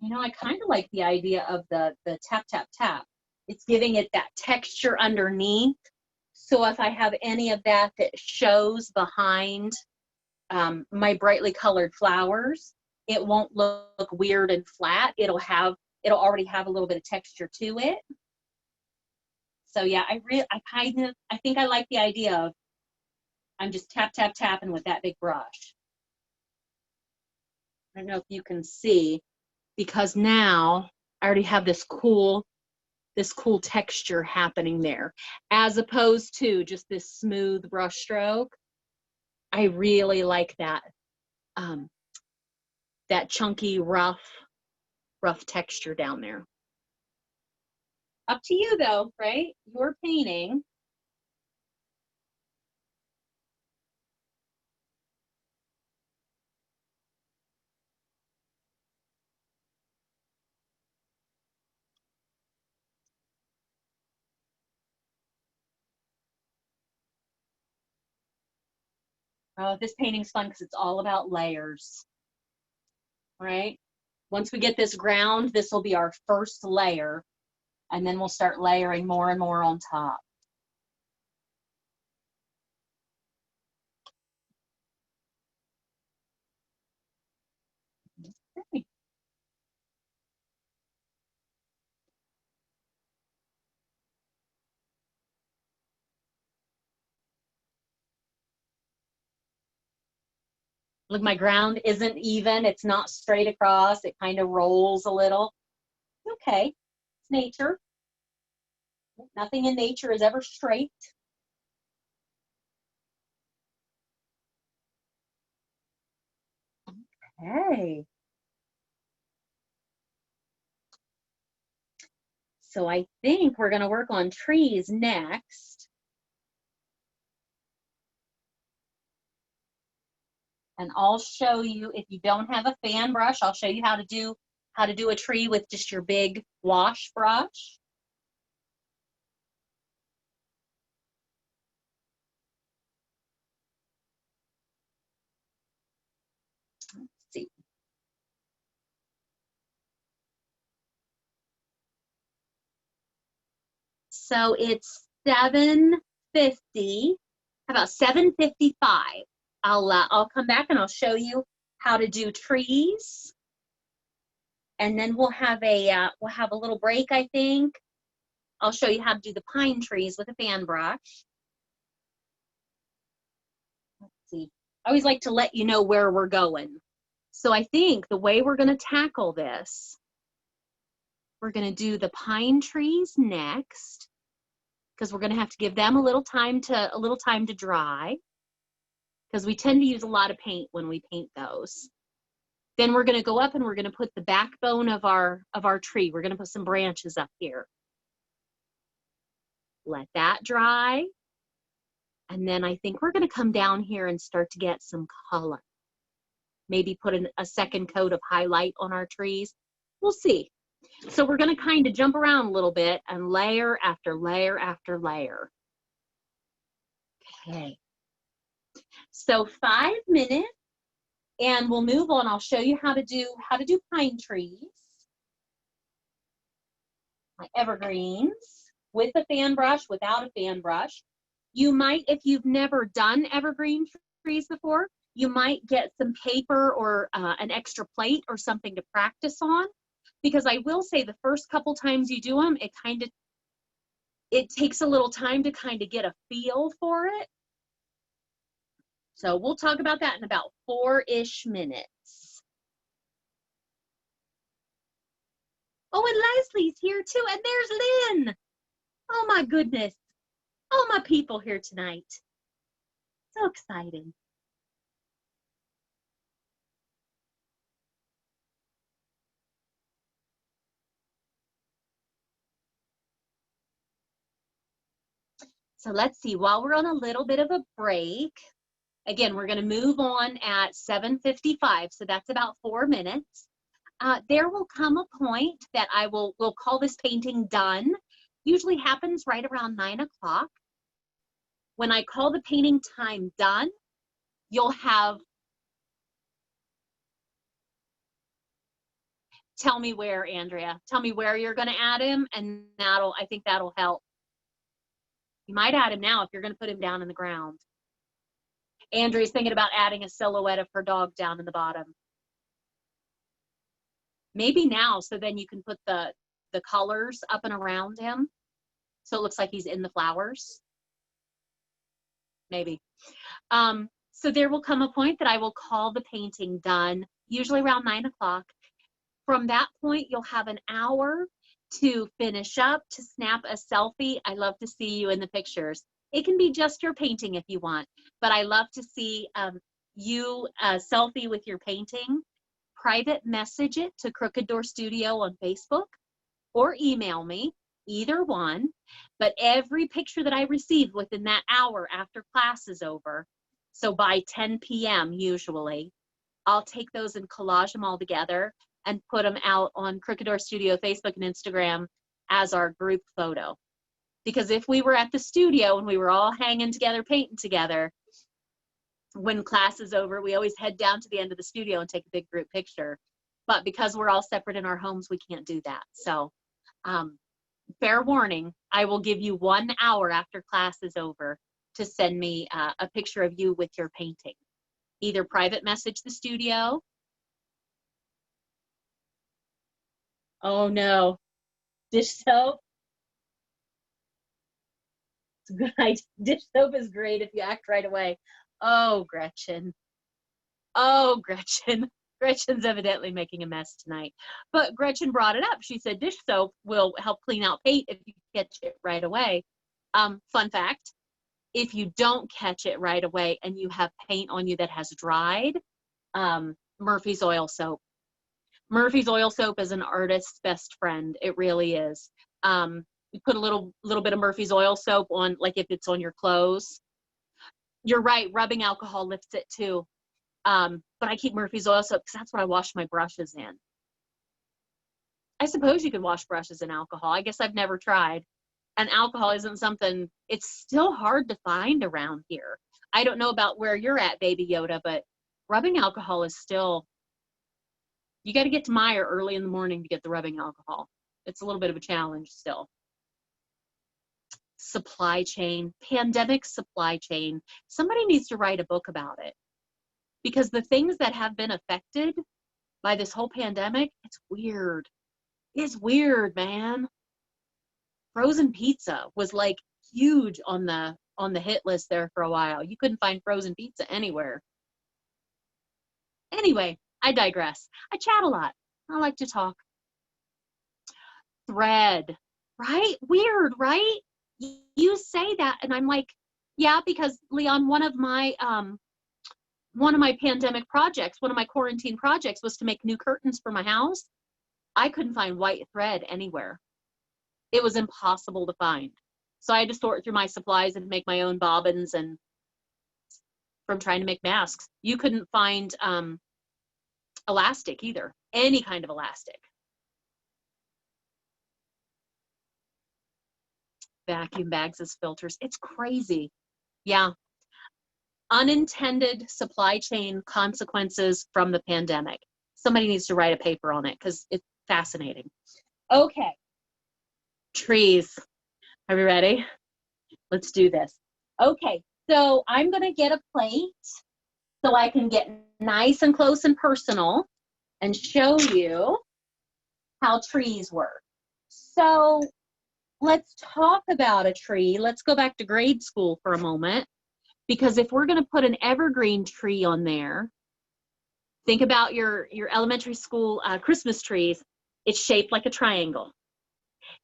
You know, I kind of like the idea of the tap, tap, tap. It's giving it that texture underneath. So if I have any of that that shows behind my brightly colored flowers, it won't look weird and flat. It'll already have a little bit of texture to it. So yeah, I think I like the idea of I'm just tap, tap, tapping with that big brush. I don't know if you can see, because now I already have this cool texture happening there, as opposed to just this smooth brush stroke. I really like that, that chunky, rough texture down there. Up to you though, right? You're painting. Oh, this painting's fun because it's all about layers, right? Once we get this ground, this will be our first layer, and then we'll start layering more and more on top. Okay. Look, my ground isn't even, it's not straight across, it kind of rolls a little. Okay, it's nature. Nothing in nature is ever straight. Okay. So I think we're going to work on trees next. And I'll show you, if you don't have a fan brush, I'll show you how to do a tree with just your big wash brush. Let's see. So it's 7:50. How about 7:55? I'll come back and I'll show you how to do trees, and then we'll have a little break. I think I'll show you how to do the pine trees with a fan brush. Let's see. I always like to let you know where we're going. So I think the way we're going to tackle this, we're going to do the pine trees next, because we're going to have to give them a little time to dry, because we tend to use a lot of paint when we paint those. Then we're going to go up and we're going to put the backbone of our tree. We're going to put some branches up here. Let that dry. And then I think we're going to come down here and start to get some color. Maybe put a second coat of highlight on our trees. We'll see. So we're going to kind of jump around a little bit and layer after layer after layer. Okay. So 5 minutes and we'll move on. I'll show you how to do pine trees. My evergreens with a fan brush, without a fan brush. You might, if you've never done evergreen trees before, you might get some paper or an extra plate or something to practice on. Because I will say the first couple times you do them, it takes a little time to kind of get a feel for it. So we'll talk about that in about 4-ish minutes. Oh, and Leslie's here too, and there's Lynn. Oh my goodness. All my people here tonight. So exciting. So let's see, while we're on a little bit of a break, again, we're going to move on at 7:55, so that's about 4 minutes. There will come a point that we'll call this painting done. Usually happens right around 9 o'clock. When I call the painting time done, you'll have Tell me where, Andrea. Tell me where you're going to add him, and I think that'll help. You might add him now if you're going to put him down in the ground. Andrea's thinking about adding a silhouette of her dog down in the bottom. Maybe now, so then you can put the colors up and around him, so it looks like he's in the flowers. Maybe. So there will come a point that I will call the painting done, usually around 9 o'clock. From that point, you'll have an hour to finish up, to snap a selfie. I love to see you in the pictures. It can be just your painting if you want, but I love to see you selfie with your painting. Private message it to Crooked Door Studio on Facebook or email me, either one. But every picture that I receive within that hour after class is over, so by 10 p.m. usually, I'll take those and collage them all together and put them out on Crooked Door Studio Facebook and Instagram as our group photo. Because if we were at the studio and we were all hanging together, painting together, when class is over, we always head down to the end of the studio and take a big group picture. But because we're all separate in our homes, we can't do that. So fair warning, I will give you 1 hour after class is over to send me a picture of you with your painting. Either private message the studio. Oh no, dish soap. It's good. Dish soap is great if you act right away. Oh, Gretchen. Oh, Gretchen. Gretchen's evidently making a mess tonight. But Gretchen brought it up. She said dish soap will help clean out paint if you catch it right away. Fun fact, if you don't catch it right away and you have paint on you that has dried, Murphy's oil soap. Murphy's oil soap is an artist's best friend. It really is. You put a little bit of Murphy's oil soap on, like if it's on your clothes. You're right, rubbing alcohol lifts it too. But I keep Murphy's oil soap because that's what I wash my brushes in. I suppose you could wash brushes in alcohol. I guess I've never tried. And alcohol isn't something, it's still hard to find around here. I don't know about where you're at, Baby Yoda, but rubbing alcohol is still, you got to get to Meijer early in the morning to get the rubbing alcohol. It's a little bit of a challenge still. Supply chain, pandemic supply chain. Somebody needs to write a book about it, because the things that have been affected by this whole pandemic, it's weird. It's weird, man. Frozen pizza was like huge on the hit list there for a while. You couldn't find frozen pizza anywhere. Anyway, I digress. I chat a lot. I like to talk. Thread, right? Weird, right? You say that and I'm like, yeah, because Leon, one of my pandemic projects, one of my quarantine projects was to make new curtains for my house. I couldn't find white thread anywhere. It was impossible to find. So I had to sort through my supplies and make my own bobbins, and from trying to make masks. You couldn't find elastic either, any kind of elastic. Vacuum bags as filters. It's crazy. Yeah. Unintended supply chain consequences from the pandemic. Somebody needs to write a paper on it because it's fascinating. Okay. Trees. Are we ready? Let's do this. Okay. So I'm going to get a plate so I can get nice and close and personal and show you how trees work. So let's talk about a tree. Let's go back to grade school for a moment, because if we're going to put an evergreen tree on there, think about your elementary school Christmas trees. It's shaped like a triangle.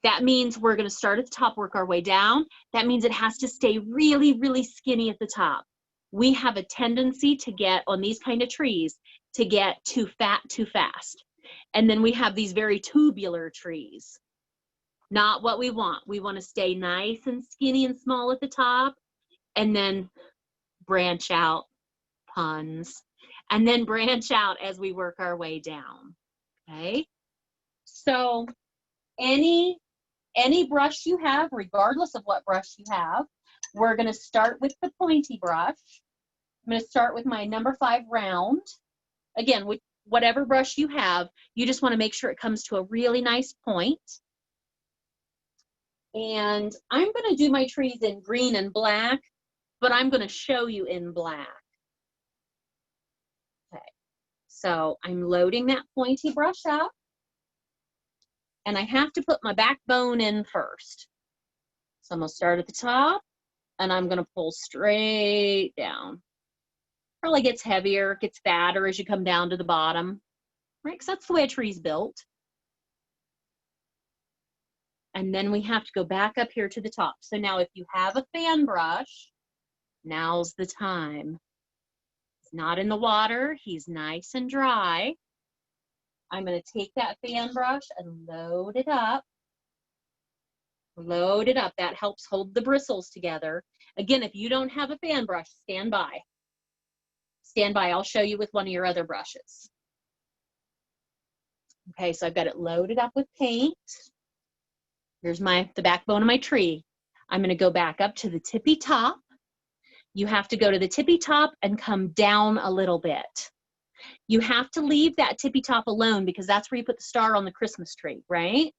That means we're going to start at the top, work our way down. That means it has to stay really, really skinny at the top. We have a tendency to get, on these kind of trees, to get too fat too fast. And then we have these very tubular trees. Not what we want. We want to stay nice and skinny and small at the top, and then branch out, puns, and then branch out as we work our way down. Okay? So any brush you have, regardless of what brush you have, we're going to start with the pointy brush. I'm going to start with my number 5 round. Again, whatever brush you have, you just want to make sure it comes to a really nice point. And I'm going to do my trees in green and black, but I'm going to show you in black. Okay, so I'm loading that pointy brush up, and I have to put my backbone in first. So I'm going to start at the top, and I'm going to pull straight down. Probably gets heavier, gets fatter as you come down to the bottom, right? Because that's the way a tree's built. And then we have to go back up here to the top. So now if you have a fan brush, now's the time. He's not in the water, he's nice and dry. I'm going to take that fan brush and load it up. Load it up. That helps hold the bristles together. Again, if you don't have a fan brush, stand by. Stand by, I'll show you with one of your other brushes. Okay, so I've got it loaded up with paint. Here's the backbone of my tree. I'm going to go back up to the tippy top. You have to go to the tippy top and come down a little bit. You have to leave that tippy top alone because that's where you put the star on the Christmas tree, right?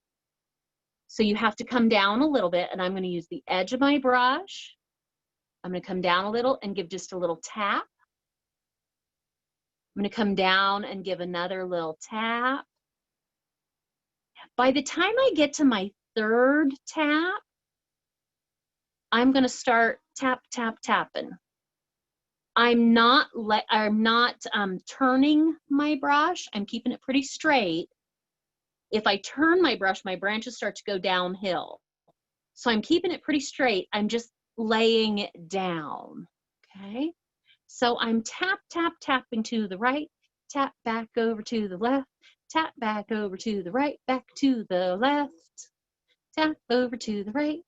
So you have to come down a little bit, and I'm going to use the edge of my brush. I'm going to come down a little and give just a little tap. I'm going to come down and give another little tap. By the time I get to my third tap, I'm going to start tap, tap, tapping. I'm not turning my brush. I'm keeping it pretty straight. If I turn my brush, my branches start to go downhill. So I'm keeping it pretty straight. I'm just laying it down, okay? So I'm tap, tap, tapping to the right, tap back over to the left, tap back over to the right, back to the left, tap over to the right.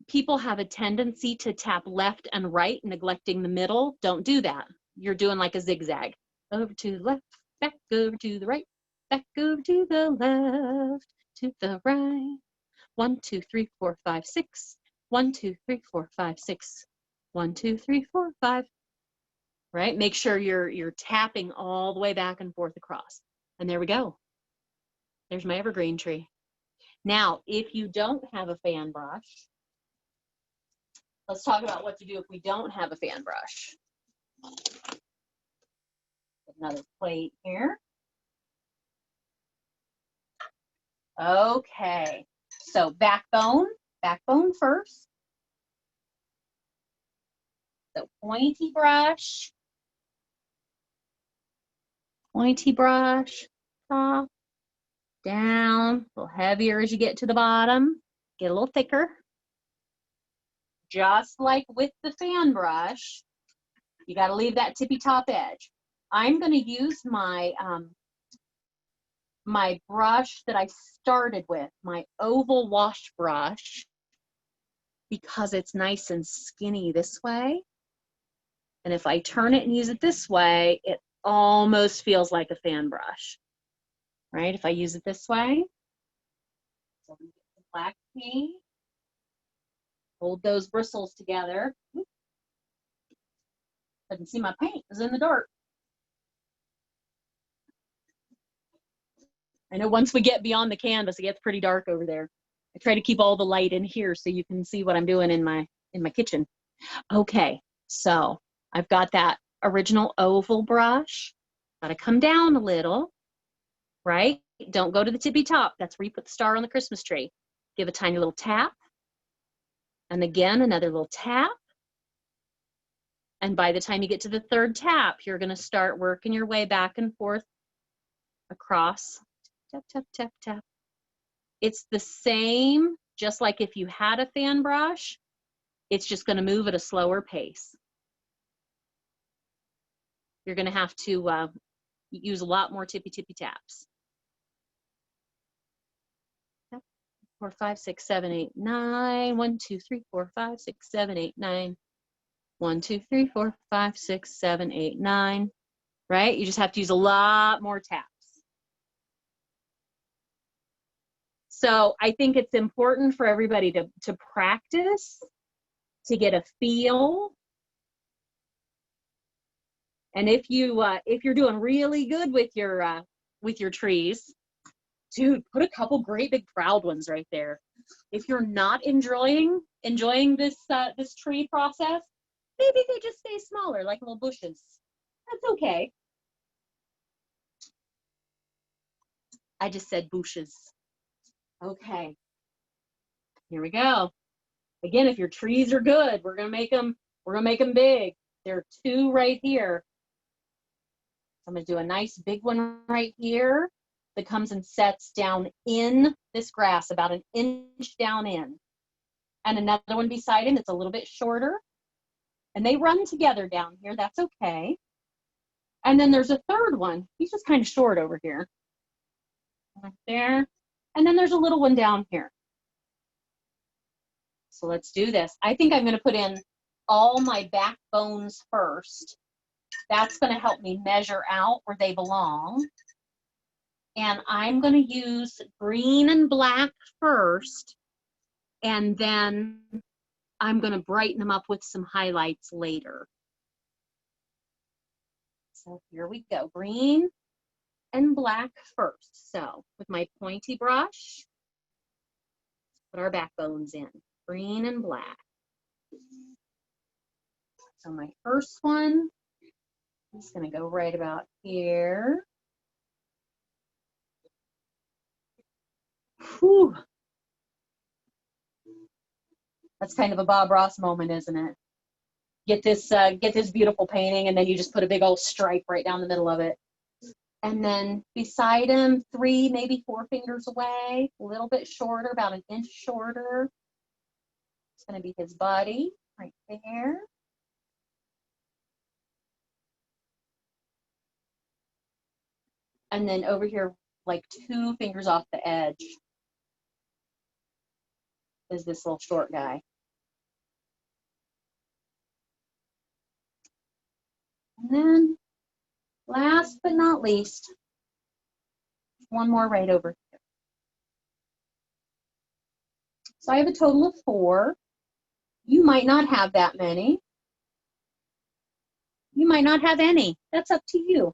People have a tendency to tap left and right, neglecting the middle. Don't do that. You're doing like a zigzag. Over to the left, back over to the right, back over to the left, to the right. 1, 2, 3, 4, 5, 6. 1, 2, 3, 4, 5, 6. 1, 2, 3, 4, 5. Right? Make sure you're tapping all the way back and forth across. And there we go. There's my evergreen tree. Now, if you don't have a fan brush, let's talk about what to do if we don't have a fan brush. Another plate here. Okay, so backbone first. So pointy brush, top, down, a little heavier as you get to the bottom, get a little thicker. Just like with the fan brush, you got to leave that tippy top edge. I'm going to use my my brush that I started with, my oval wash brush, because it's nice and skinny this way. And if I turn it and use it this way, it almost feels like a fan brush, right? If I use it this way, so we get the black paint, hold those bristles together. Couldn't see my paint, it was in the dark. I know once we get beyond the canvas, it gets pretty dark over there. I try to keep all the light in here so you can see what I'm doing in my kitchen. Okay, so I've got that original oval brush. Gotta come down a little, right? Don't go to the tippy top. That's where you put the star on the Christmas tree. Give a tiny little tap. And again, another little tap. And by the time you get to the third tap, you're gonna start working your way back and forth across. Tap, tap, tap, tap. It's the same, just like if you had a fan brush, it's just gonna move at a slower pace. You're gonna have to use a lot more tippy taps. 4, 5, 6, 7, 8, 9. 1, 2, 3, 4, 5, 6, 7, 8, 9. 1, 2, 3, 4, 5, 6, 7, 8, 9. Right? You just have to use a lot more taps. So I think it's important for everybody to practice, to get a feel. And if you're doing really good with your trees, dude, put a couple great big proud ones right there. If you're not enjoying this this tree process, maybe they just stay smaller, like little bushes. That's okay. I just said bushes. Okay. Here we go. Again, if your trees are good, we're gonna make them big. There are two right here. I'm gonna do a nice big one right here that comes and sets down in this grass, about an inch down in. And another one beside him that's a little bit shorter. And they run together down here, that's okay. And then there's a third one. He's just kind of short over here. Right there. And then there's a little one down here. So let's do this. I think I'm gonna put in all my backbones first. That's gonna help me measure out where they belong. And I'm gonna use green and black first, and then I'm gonna brighten them up with some highlights later. So here we go, green and black first. So with my pointy brush, put our backbones in, green and black. So my first one is gonna go right about here. Whew. That's kind of a Bob Ross moment, isn't it? Get this beautiful painting, and then you just put a big old stripe right down the middle of it. And then beside him, 3, maybe 4 fingers away, a little bit shorter, about an inch shorter. It's gonna be his buddy right there. And then over here, like 2 fingers off the edge, is this little short guy. And then last but not least, one more right over here. So I have a total of 4. You might not have that many. You might not have any. That's up to you.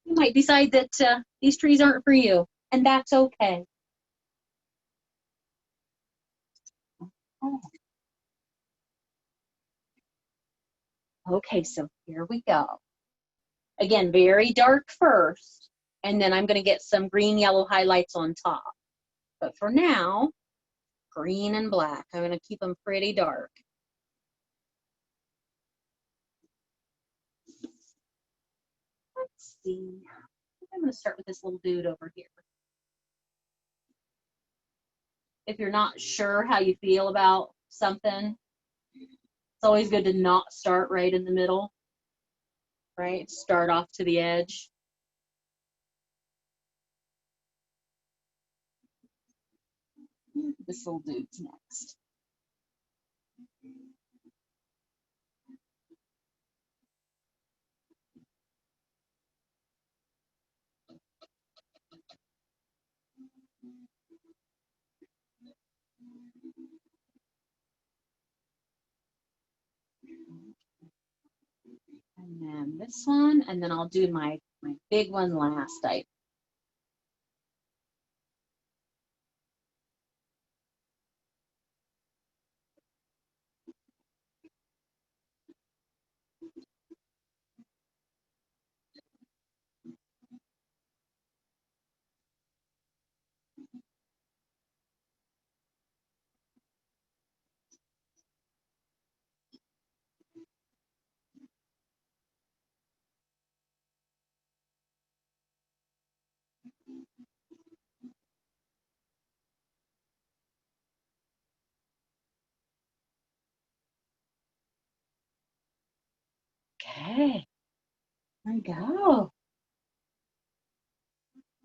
You might decide that these trees aren't for you, and that's okay. Okay, so here we go. Again, very dark first, and then I'm going to get some green yellow highlights on top. But for now, green and black. I'm going to keep them pretty dark. Let's see. I'm going to start with this little dude over here. If you're not sure how you feel about something, it's always good to not start right in the middle, right? Start off to the edge. This little dude's next. And then this one, and then I'll do my big one last. Okay, there we go.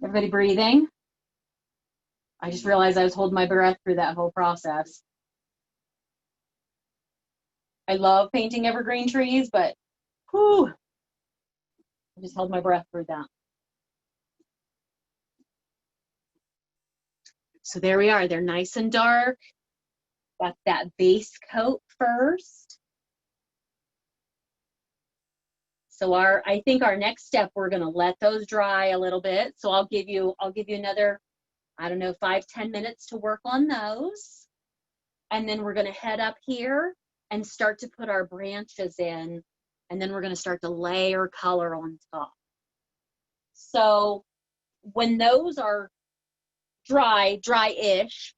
Everybody breathing? I just realized I was holding my breath through that whole process. I love painting evergreen trees, but whew, I just held my breath through that. So there we are. They're nice and dark. Got that base coat first. So I think our next step, we're gonna let those dry a little bit. So I'll give you another, I don't know, 5-10 minutes to work on those. And then we're gonna head up here and start to put our branches in. And then we're gonna start to layer color on top. So when those are dry-ish,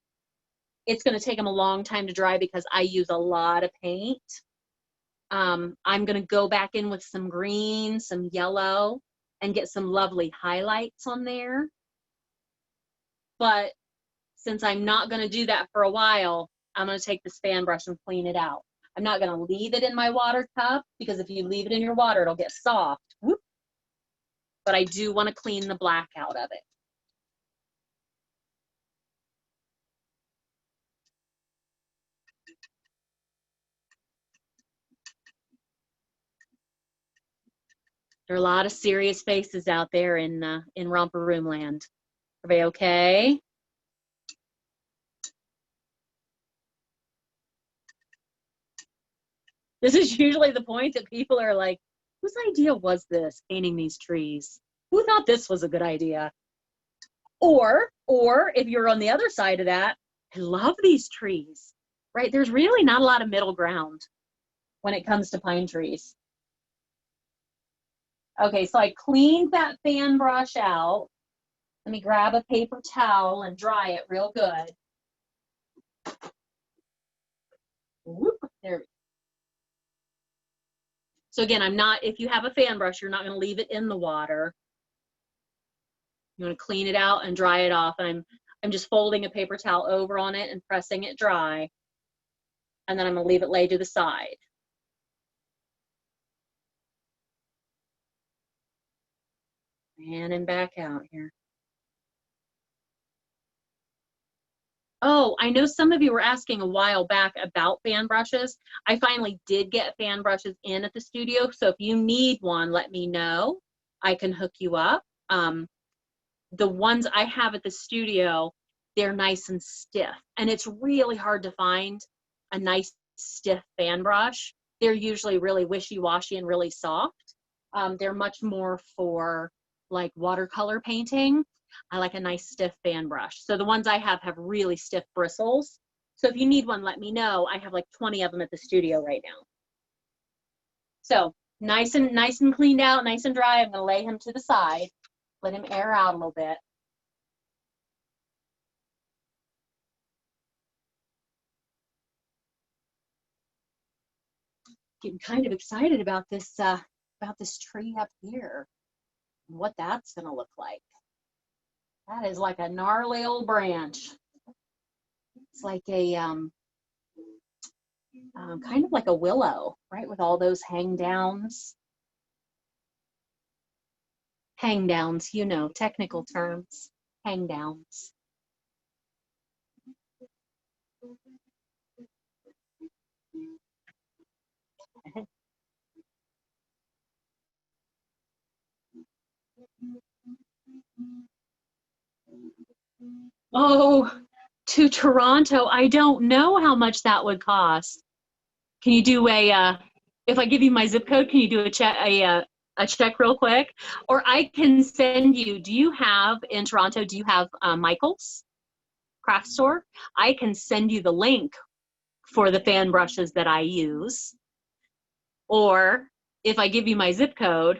it's gonna take them a long time to dry because I use a lot of paint. I'm gonna go back in with some green, some yellow, and get some lovely highlights on there. But since I'm not gonna do that for a while, I'm gonna take this fan brush and clean it out. I'm not gonna leave it in my water cup because if you leave it in your water, it'll get soft. Whoop. But I do wanna clean the black out of it. There are a lot of serious faces out there in Romper Room land. Are they okay? This is usually the point that people are like, whose idea was this, painting these trees? Who thought this was a good idea? Or if you're on the other side of that, I love these trees, right? There's really not a lot of middle ground when it comes to pine trees. Okay, so I cleaned that fan brush out. Let me grab a paper towel and dry it real good. Whoop, there we go. So again, if you have a fan brush, you're not gonna leave it in the water. You want to clean it out and dry it off. And I'm just folding a paper towel over on it and pressing it dry. And then I'm gonna leave it lay to the side. And back out here. Oh, I know some of you were asking a while back about fan brushes. I finally did get fan brushes in at the studio. So if you need one, let me know. I can hook you up. The ones I have at the studio, they're nice and stiff. And it's really hard to find a nice stiff fan brush. They're usually really wishy-washy and really soft. They're much more for like watercolor painting. I like a nice stiff fan brush. So the ones I have really stiff bristles. So if you need one, let me know. I have like 20 of them at the studio right now. So nice and cleaned out, nice and dry. I'm gonna lay him to the side, let him air out a little bit. Getting kind of excited about this tree up here, what that's gonna look like. That is like a gnarly old branch. It's like a kind of like a willow, right, with all those hang downs. Hang downs, you know, technical terms. Hang downs. Oh, to Toronto, I don't know how much that would cost. Can you do if I give you my zip code, can you do a check real quick? Or I can send you, in Toronto, do you have Michael's craft store? I can send you the link for the fan brushes that I use. Or if I give you my zip code,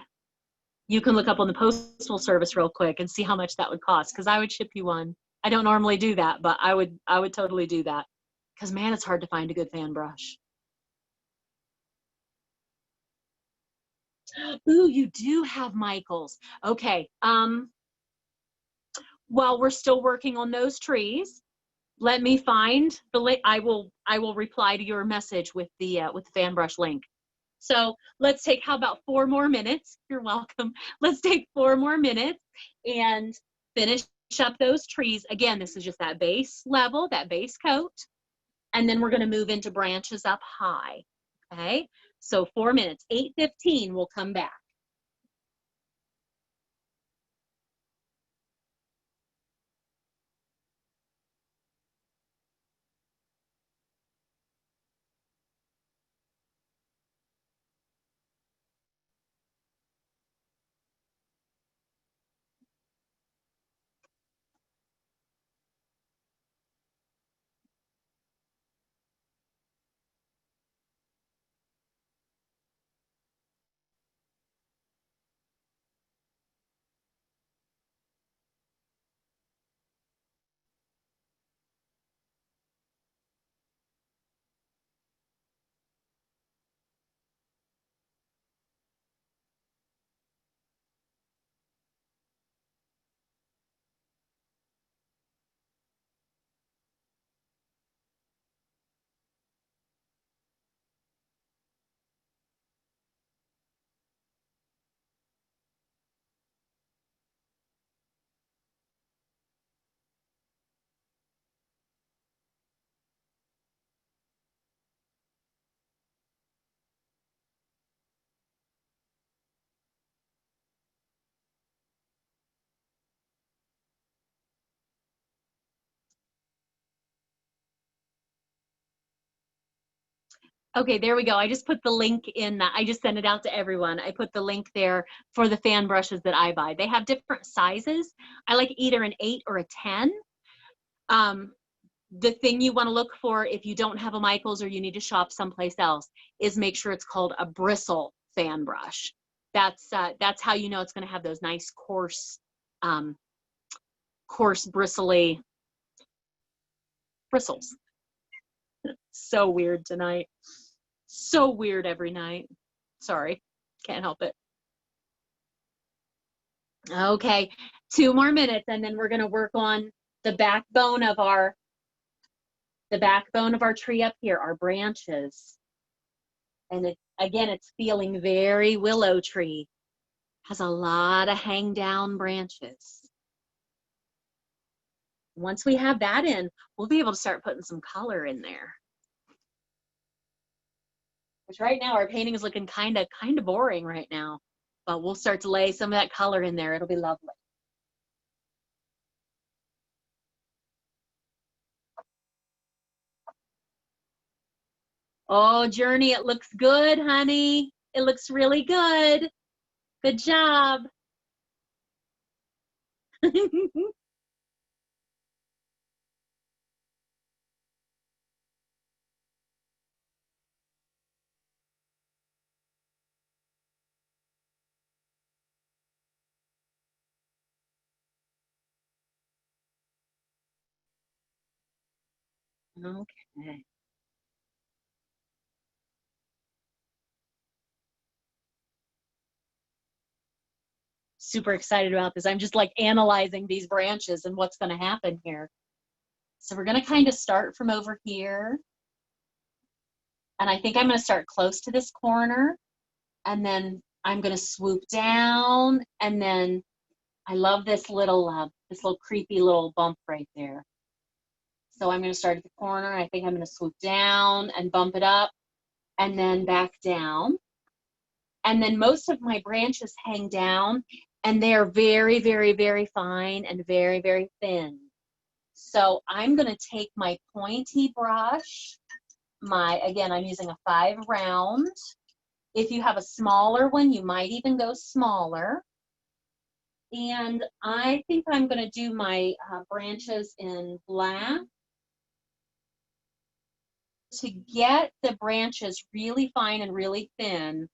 you can look up on the postal service real quick and see how much that would cost, because I would ship you one. I don't normally do that, but I would totally do that, because man, it's hard to find a good fan brush. Ooh, you do have Michael's. Okay. While we're still working on those trees, let me find the link. I will reply to your message with the fan brush link. So let's take, how about 4 more minutes? You're welcome. Let's take 4 more minutes and finish up those trees. Again, this is just that base level, that base coat. And then we're gonna move into branches up high, okay? So 4 minutes, 8:15, we'll come back. Okay, there we go. I just put the link in that. I just sent it out to everyone. I put the link there for the fan brushes that I buy. They have different sizes. I like either an 8 or a 10. The thing you want to look for if you don't have a Michaels or you need to shop someplace else is make sure it's called a bristle fan brush. That's how you know it's going to have those nice coarse bristly bristles. So weird tonight. So weird every night. Sorry, can't help it. Okay, 2 more minutes and then we're going to work on the backbone of our tree up here, our branches. And again, it's feeling very willow tree. Has a lot of hang down branches. Once we have that in, we'll be able to start putting some color in there. Which right now our painting is looking kind of boring right now, but we'll start to lay some of that color in there. It'll be lovely. Oh, Journey, it looks good, honey. It looks really good. Good job. Okay. Super excited about this. I'm just like analyzing these branches and what's going to happen here. So we're going to kind of start from over here. And I think I'm going to start close to this corner. And then I'm going to swoop down. And then I love this little creepy little bump right there. So I'm going to start at the corner. I think I'm going to swoop down and bump it up and then back down. And then most of my branches hang down and they're very, very, very fine and very, very thin. So I'm going to take my pointy brush, again, I'm using a 5 round. If you have a smaller one, you might even go smaller. And I think I'm going to do my branches in black. To get the branches really fine and really thin,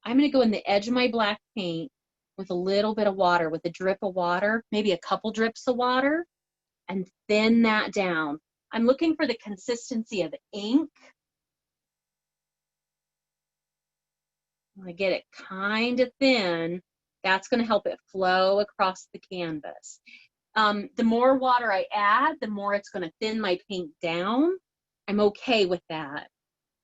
I'm going to go in the edge of my black paint with a little bit of water, with a drip of water, maybe a couple drips of water, and thin that down. I'm looking for the consistency of ink. I'm going to get it kind of thin. That's going to help it flow across the canvas. The more water I add, the more it's going to thin my paint down. I'm okay with that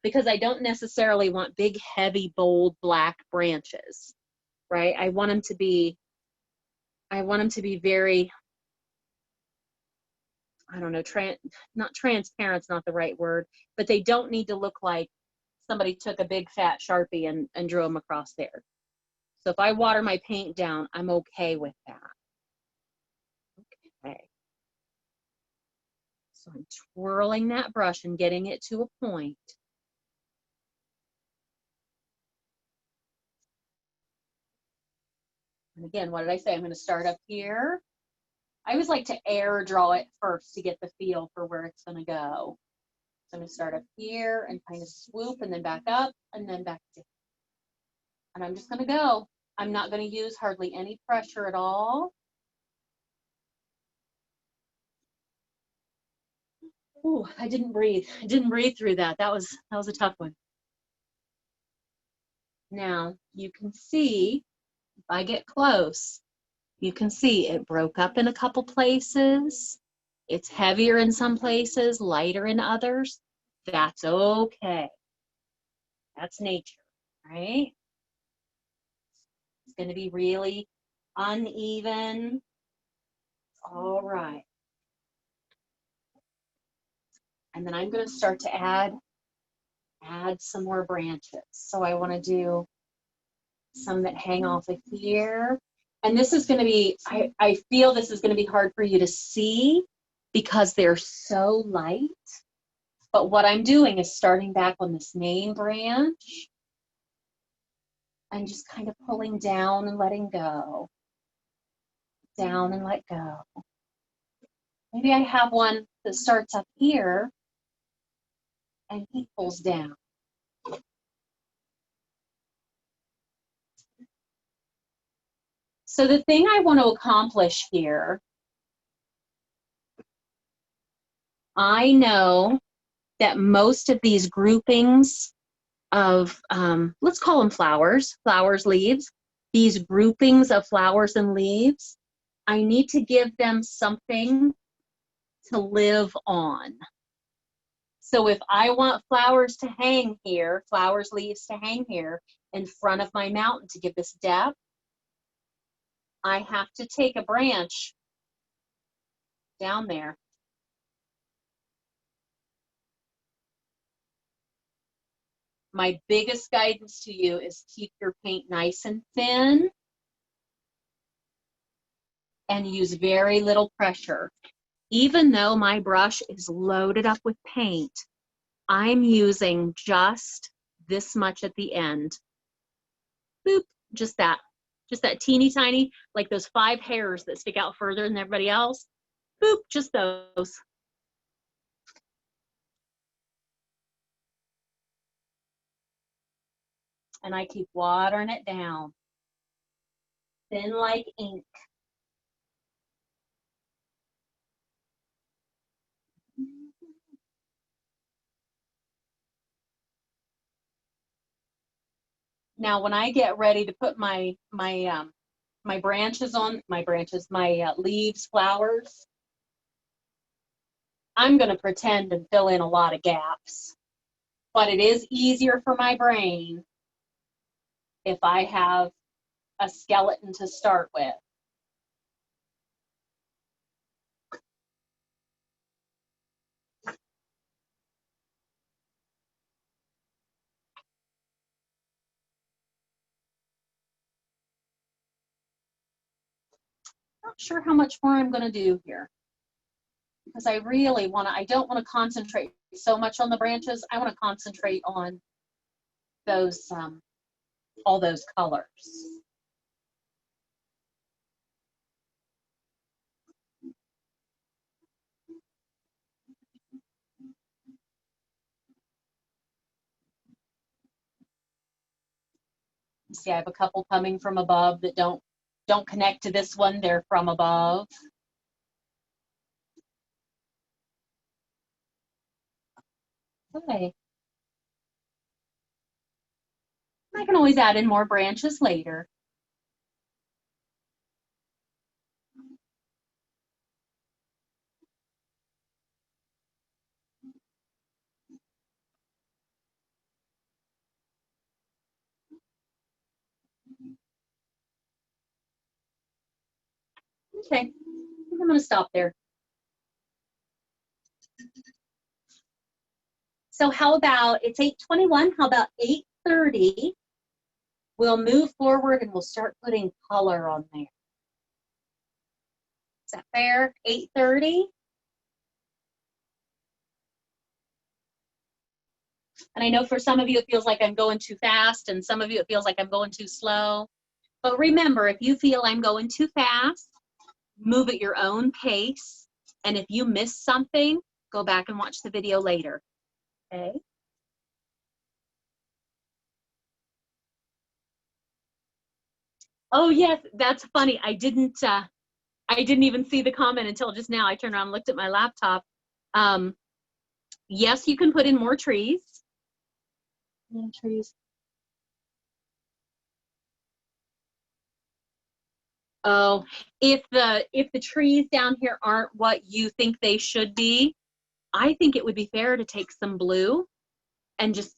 because I don't necessarily want big, heavy, bold black branches, right? I want them to be very, I don't know, not transparent's not the right word, but they don't need to look like somebody took a big fat Sharpie and drew them across there. So if I water my paint down, I'm okay with that. Okay. So I'm twirling that brush and getting it to a point. And again, what did I say? I'm going to start up here. I always like to air draw it first to get the feel for where it's going to go. So I'm going to start up here and kind of swoop and then back up and then back down. And I'm just going to go. I'm not going to use hardly any pressure at all. Ooh, I didn't breathe. I didn't breathe through that. That was a tough one. Now you can see, if I get close, you can see it broke up in a couple places. It's heavier in some places, lighter in others. That's okay. That's nature, right? It's going to be really uneven. All right. And then I'm going to start to add some more branches. So I want to do some that hang off of here. And this is going to be, I feel this is going to be hard for you to see because they're so light. But what I'm doing is starting back on this main branch and just kind of pulling down and letting go. Down and let go. Maybe I have one that starts up here and he pulls down. So the thing I want to accomplish here, I know that most of these groupings of, let's call them flowers, leaves, these groupings of flowers and leaves, I need to give them something to live on. So if I want flowers to hang here, leaves to hang here in front of my mountain to give this depth, I have to take a branch down there. My biggest guidance to you is keep your paint nice and thin and use very little pressure. Even though my brush is loaded up with paint, I'm using just this much at the end. Boop, just that teeny tiny, like those 5 hairs that stick out further than everybody else. Boop, just those. And I keep watering it down. Thin like ink. Now, when I get ready to put my branches on, my leaves, flowers, I'm going to pretend and fill in a lot of gaps. But it is easier for my brain if I have a skeleton to start with. Not sure how much more I'm going to do here, because I really want to, I don't want to concentrate so much on the branches. I want to concentrate on those, all those colors. See, I have a couple coming from above that don't connect to this one. They're from above. Okay. I can always add in more branches later. Okay, I think I'm going to stop there. So how about, it's 8:21, how about 8:30? We'll move forward and we'll start putting color on there. Is that fair? 8:30? And I know for some of you it feels like I'm going too fast, and some of you it feels like I'm going too slow. But remember, if you feel I'm going too fast, move at your own pace. And if you miss something, go back and watch the video later. Okay? Oh yes, that's funny. I didn't even see the comment until just now. I turned around and looked at my laptop. Yes, you can put in more trees. More trees. Oh, if the trees down here aren't what you think they should be, I think it would be fair to take some blue and just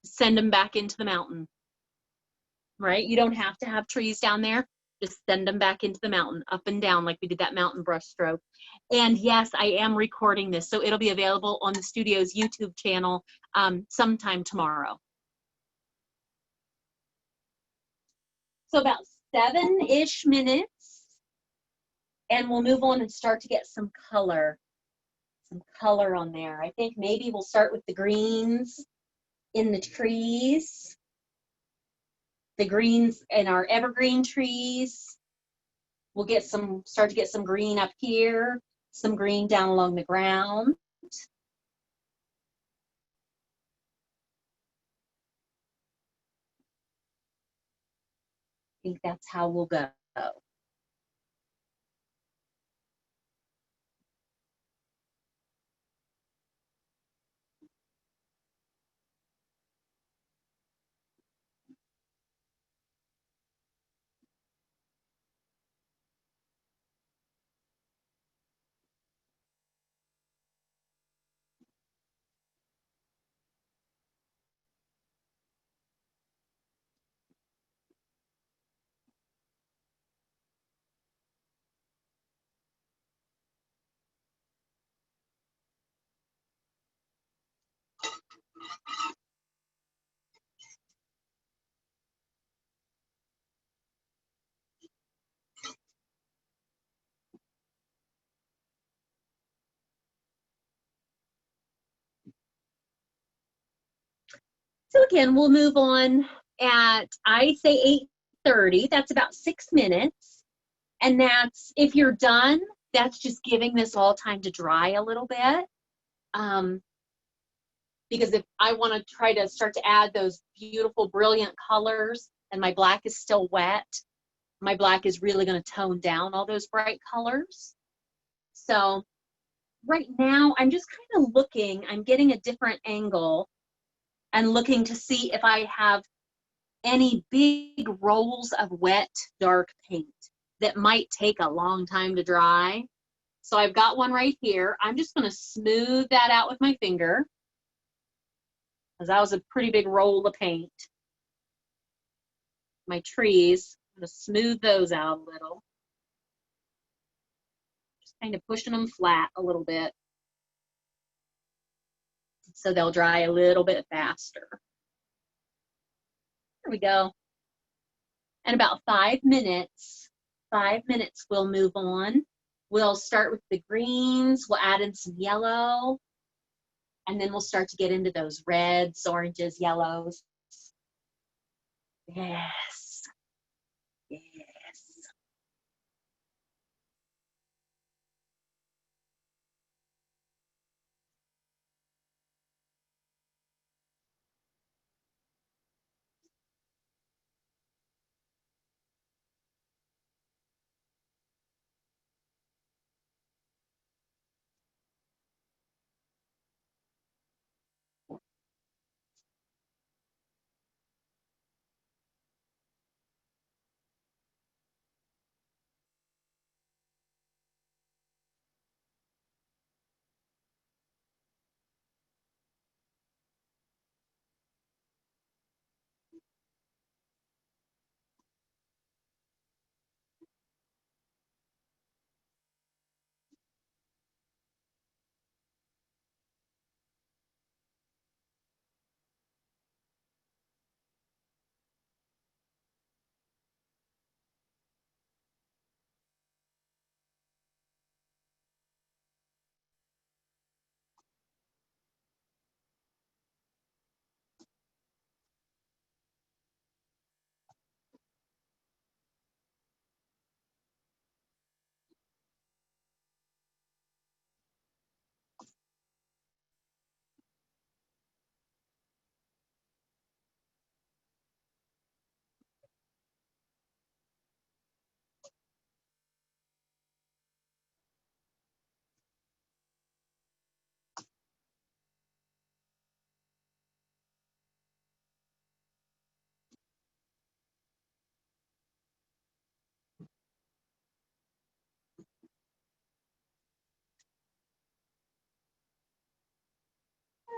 send them back into the mountain. Right? You don't have to have trees down there. Just send them back into the mountain, up and down, like we did that mountain brush stroke. And yes, I am recording this, so it'll be available on the studio's YouTube channel sometime tomorrow. So about 7-ish minutes, and we'll move on and start to get some color. some color on there. I think maybe we'll start with the greens in the trees, the greens in our evergreen trees. We'll start to get some green up here, some green down along the ground. I think that's how we'll go. So again, we'll move on at, I say 8:30. That's about 6 minutes. And that's, if you're done, that's just giving this all time to dry a little bit. Because if I want to try to start to add those beautiful, brilliant colors and my black is still wet, my black is really going to tone down all those bright colors. So right now, I'm just kind of looking, I'm getting a different angle and looking to see if I have any big rolls of wet, dark paint that might take a long time to dry. So I've got one right here. I'm just going to smooth that out with my finger, because that was a pretty big roll of paint. My trees, I'm going to smooth those out a little. Just kind of pushing them flat a little bit so they'll dry a little bit faster. There we go. In about 5 minutes, we'll move on. We'll start with the greens, we'll add in some yellow, and then we'll start to get into those reds, oranges, yellows. Yes, yes.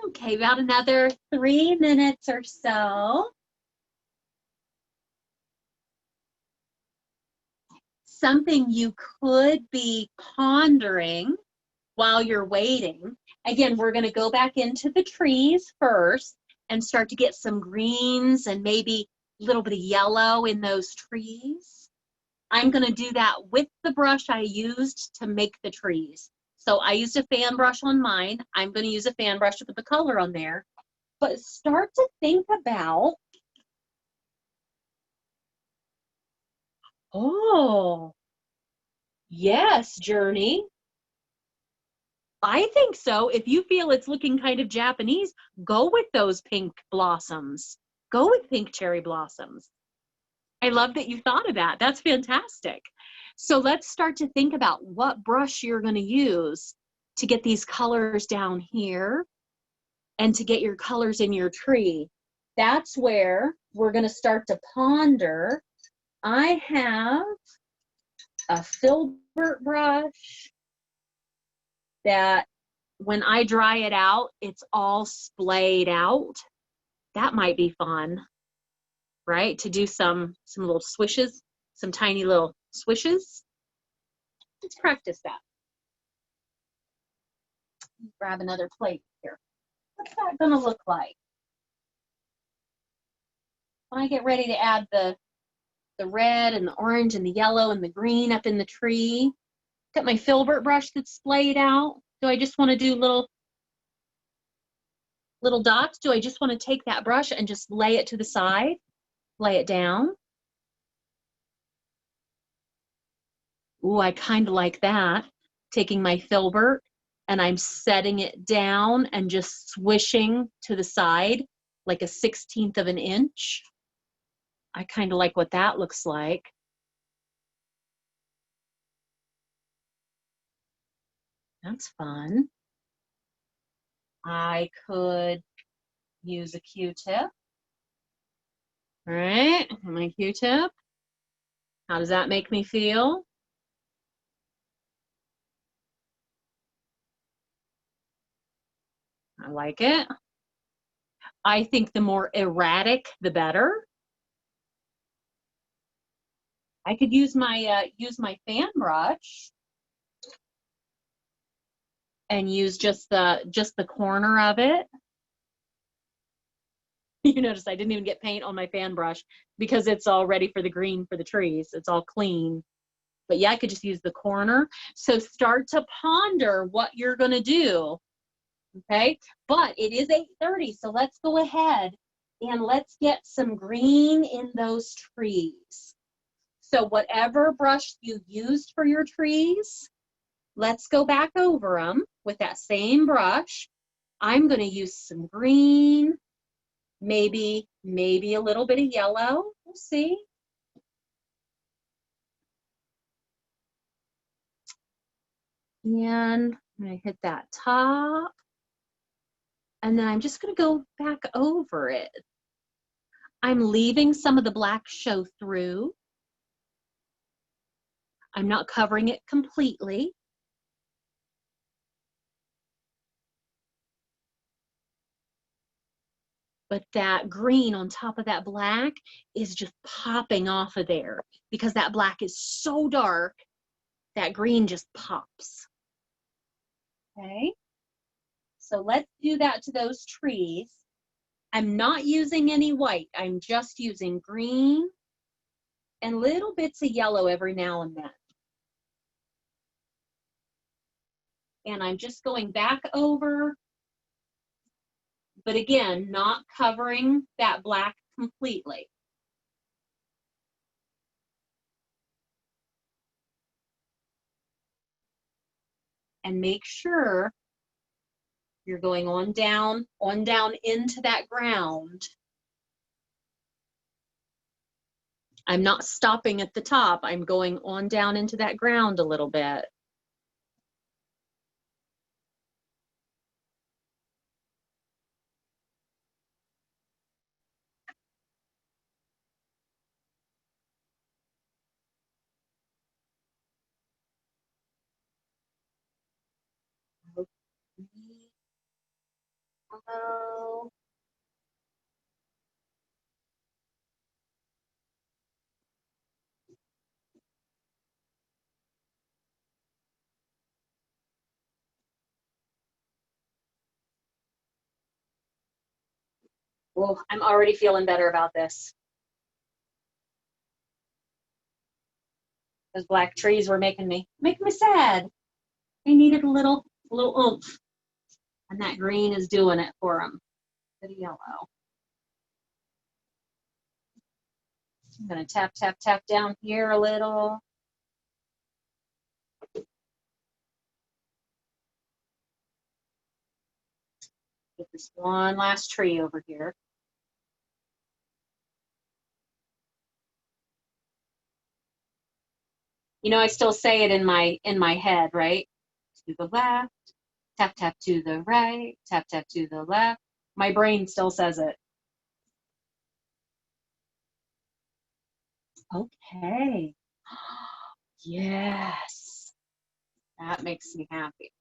Okay, about another 3 minutes or so. Something you could be pondering while you're waiting. Again, we're going to go back into the trees first and start to get some greens and maybe a little bit of yellow in those trees. I'm going to do that with the brush I used to make the trees. So I used a fan brush on mine. I'm going to use a fan brush to put the color on there. But start to think about, oh, yes, Journey. I think so. If you feel it's looking kind of Japanese, go with those pink blossoms. Go with pink cherry blossoms. I love that you thought of that. That's fantastic. So let's start to think about what brush you're going to use to get these colors down here and to get your colors in your tree. That's where we're going to start to ponder. I have a filbert brush that when I dry it out, it's all splayed out. That might be fun, right? To do some little swishes, some tiny little swishes. Let's practice that. Grab another plate here. What's that gonna look like? When I get ready to add the red and the orange and the yellow and the green up in the tree, got my filbert brush that's splayed out. Do I just want to do little dots? Do I just want to take that brush and just lay it to the side, lay it down? Ooh, I kind of like that. Taking my filbert and I'm setting it down and just swishing to the side like a 1/16 of an inch. I kind of like what that looks like. That's fun. I could use a Q-tip. All right, my Q-tip. How does that make me feel? I like it. I think the more erratic, the better. I could use my fan brush and use just the corner of it. You notice I didn't even get paint on my fan brush because it's all ready for the green for the trees. It's all clean. But yeah, I could just use the corner. So start to ponder what you're going to do. Okay, but it is 8:30, so let's go ahead and let's get some green in those trees. So whatever brush you used for your trees, let's go back over them with that same brush. I'm going to use some green, maybe a little bit of yellow. We'll see. And I'm going to hit that top. And then I'm just going to go back over it. I'm leaving some of the black show through. I'm not covering it completely. But that green on top of that black is just popping off of there because that black is so dark, that green just pops. Okay, so let's do that to those trees. I'm not using any white. I'm just using green and little bits of yellow every now and then. And I'm just going back over, but again, not covering that black completely. And make sure you're going on down into that ground. I'm not stopping at the top. I'm going on down into that ground a little bit. Hello. Well, I'm already feeling better about this. Those black trees were making me sad. They needed a little oomph, and that green is doing it for them. The yellow. I'm gonna tap, tap, tap down here a little. Get this one last tree over here. You know, I still say it in my head, right? To the left, tap, tap to the right, tap, tap to the left. My brain still says it. Okay. Yes. That makes me happy.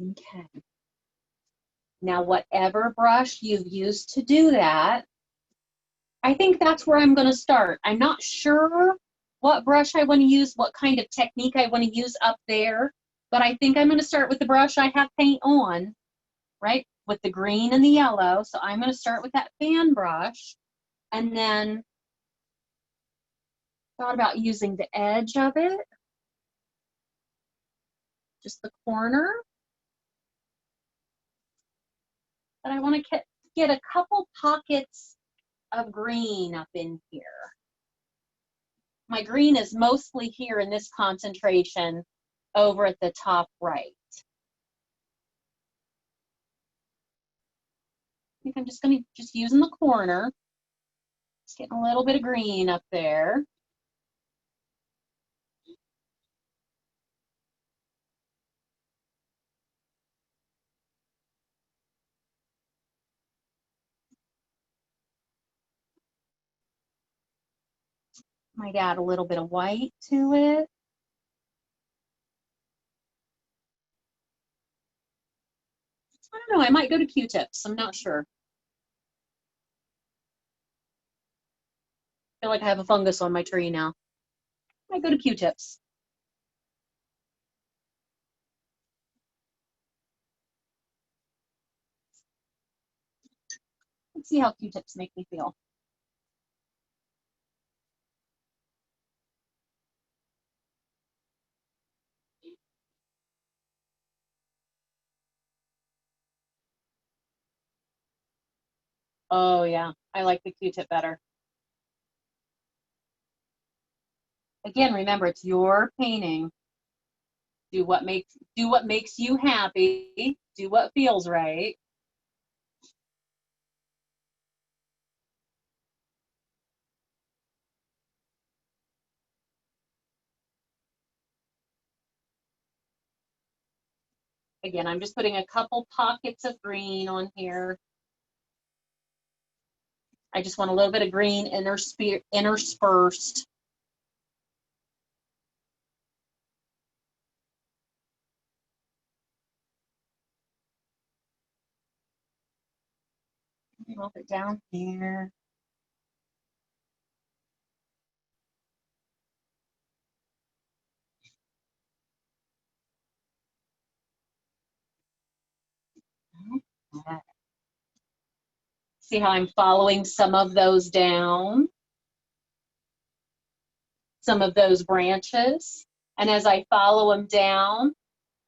Okay. Now, whatever brush you've used to do that, I think that's where I'm going to start. I'm not sure what brush I want to use, what kind of technique I want to use up there, but I think I'm going to start with the brush I have paint on, right? With the green and the yellow. So I'm going to start with that fan brush, and then thought about using the edge of it, just the corner. But I want to get a couple pockets of green up in here. My green is mostly here in this concentration over at the top right. I think I'm just going to just using the corner. Just getting a little bit of green up there. Might add a little bit of white to it. I don't know, I might go to Q-tips. I'm not sure. I feel like I have a fungus on my tree now. I might go to Q-tips. Let's see how Q-tips make me feel. Oh yeah, I like the Q-tip better. Again, remember, it's your painting. Do what makes you happy. Do what feels right. Again, I'm just putting a couple pockets of green on here. I just want a little bit of green interspersed. Move it down here. Okay. See how I'm following some of those down, some of those branches, and as I follow them down,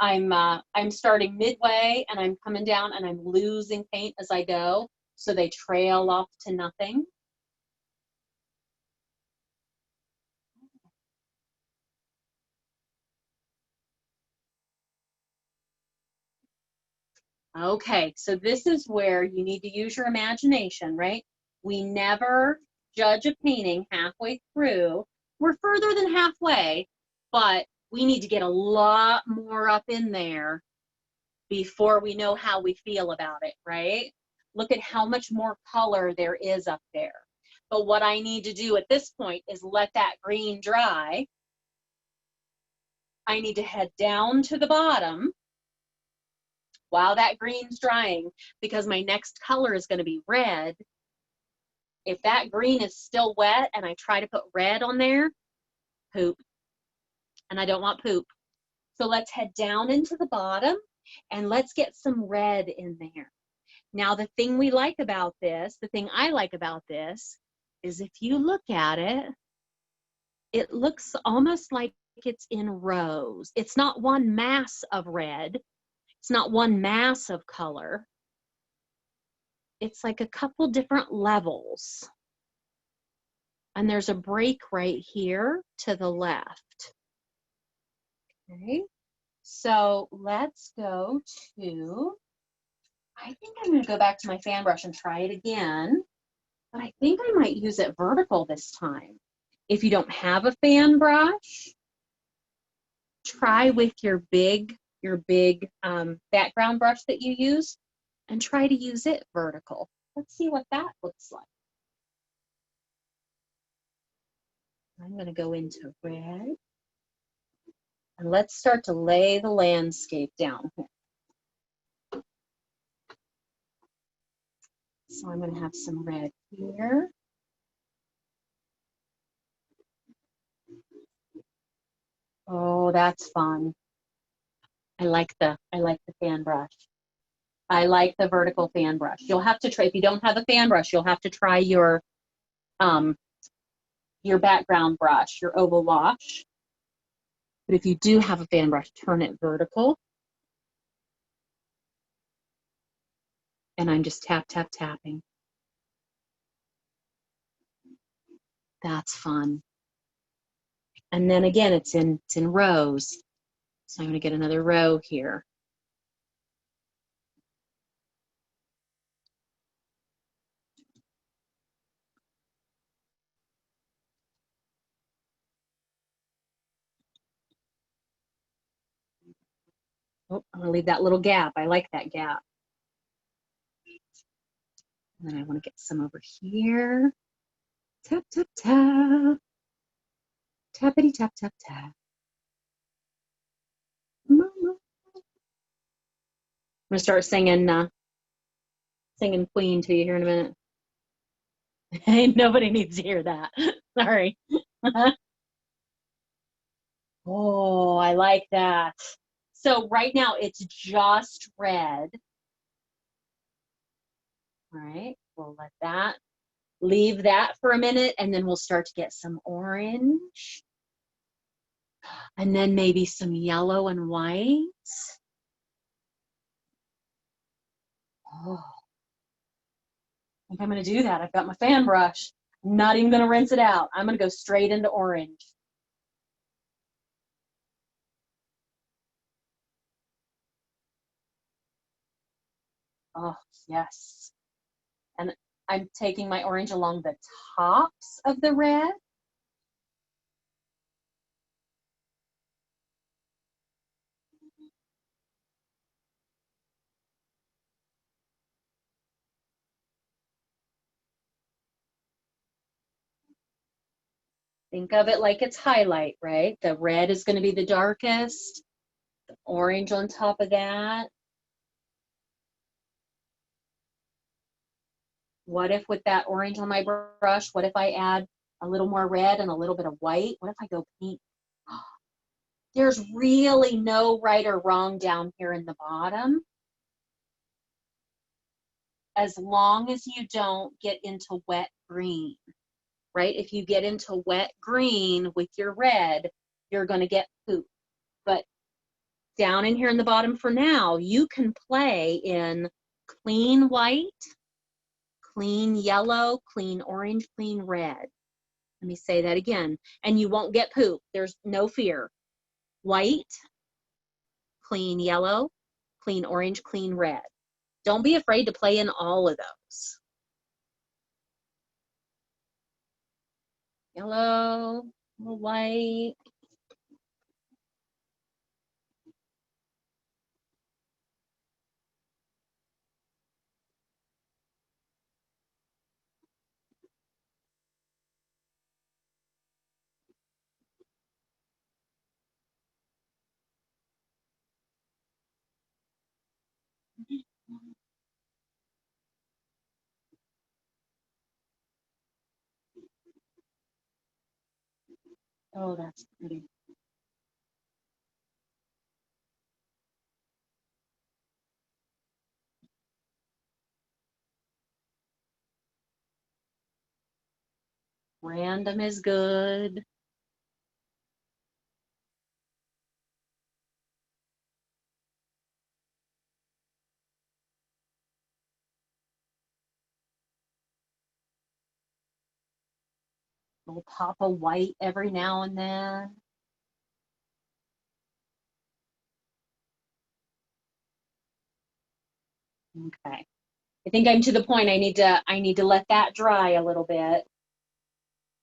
I'm starting midway and I'm coming down and I'm losing paint as I go, so they trail off to nothing. Okay, so this is where you need to use your imagination, right? We never judge a painting halfway through. We're further than halfway, but we need to get a lot more up in there before we know how we feel about it, right? Look at how much more color there is up there. But what I need to do at this point is let that green dry. I need to head down to the bottom while that green's drying, because my next color is going to be red, If that green is still wet and I try to put red on there, poop. And I don't want poop. So let's head down into the bottom and let's get some red in there. Now, the thing we like about this, the thing I like about this, is if you look at it, it looks almost like it's in rows. It's not one mass of red. It's not one mass of color. It's like a couple different levels. And there's a break right here to the left. Okay, so let's go to, I think I'm going to go back to my fan brush and try it again. But I think I might use it vertical this time. If you don't have a fan brush, try with your big background brush that you use and try to use it vertical. Let's see what that looks like. I'm going to go into red. And let's start to lay the landscape down here. So I'm going to have some red here. Oh, that's fun. I like the fan brush. I like the vertical fan brush. You'll have to try, if you don't have a fan brush, you'll have to try your background brush, your oval wash. But if you do have a fan brush, turn it vertical. And I'm just tap, tap, tapping. That's fun. And then again, it's in rows. So I'm going to get another row here. Oh, I'm going to leave that little gap. I like that gap. And then I want to get some over here. Tap, tap, tap. Tappity, tap, tap, tap. Mama. I'm going to start singing Queen to you here in a minute. Nobody needs to hear that. Sorry. Oh, I like that. So right now it's just red. All right, we'll let that, leave that for a minute, and then we'll start to get some orange. And then maybe some yellow and white. Oh, I think I'm gonna do that. I've got my fan brush. I'm not even gonna rinse it out. I'm gonna go straight into orange. Oh, yes. And I'm taking my orange along the tops of the red. Think of it like it's highlight, right? The red is going to be the darkest, the orange on top of that. What if with that orange on my brush, what if I add a little more red and a little bit of white? What if I go pink? There's really no right or wrong down here in the bottom. As long as you don't get into wet green, right? If you get into wet green with your red, you're going to get poop. But down in here in the bottom for now, you can play in clean white, clean yellow, clean orange, clean red. Let me say that again. And you won't get poop. There's no fear. White, clean yellow, clean orange, clean red. Don't be afraid to play in all of those. Yellow, white. Oh, that's pretty. Random is good. Little pop of white every now and then. Okay. I think I'm to the point I need to let that dry a little bit,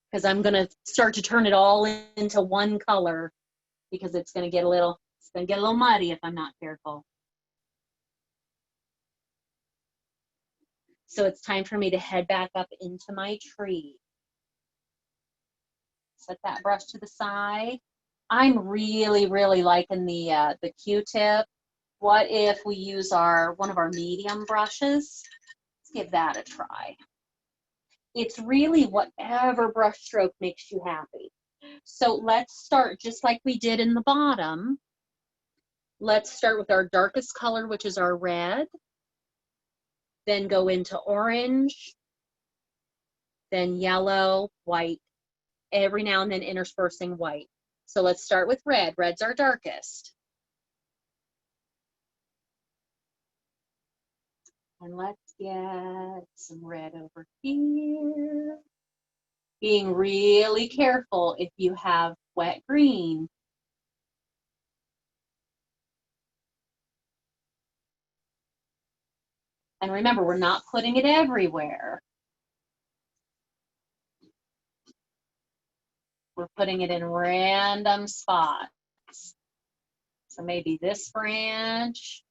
because I'm gonna start to turn it all into one color, because it's gonna get a little muddy if I'm not careful. So it's time for me to head back up into my tree. Set that brush to the side. I'm really, really liking the Q-tip. What if we use one of our medium brushes? Let's give that a try. It's really whatever brush stroke makes you happy. So let's start just like we did in the bottom. Let's start with our darkest color, which is our red. Then go into orange, then yellow, white, every now and then interspersing white. So let's start with red. Red's our darkest. And let's get some red over here. Being really careful if you have wet green. And remember, we're not putting it everywhere. We're putting it in random spots. So maybe this branch,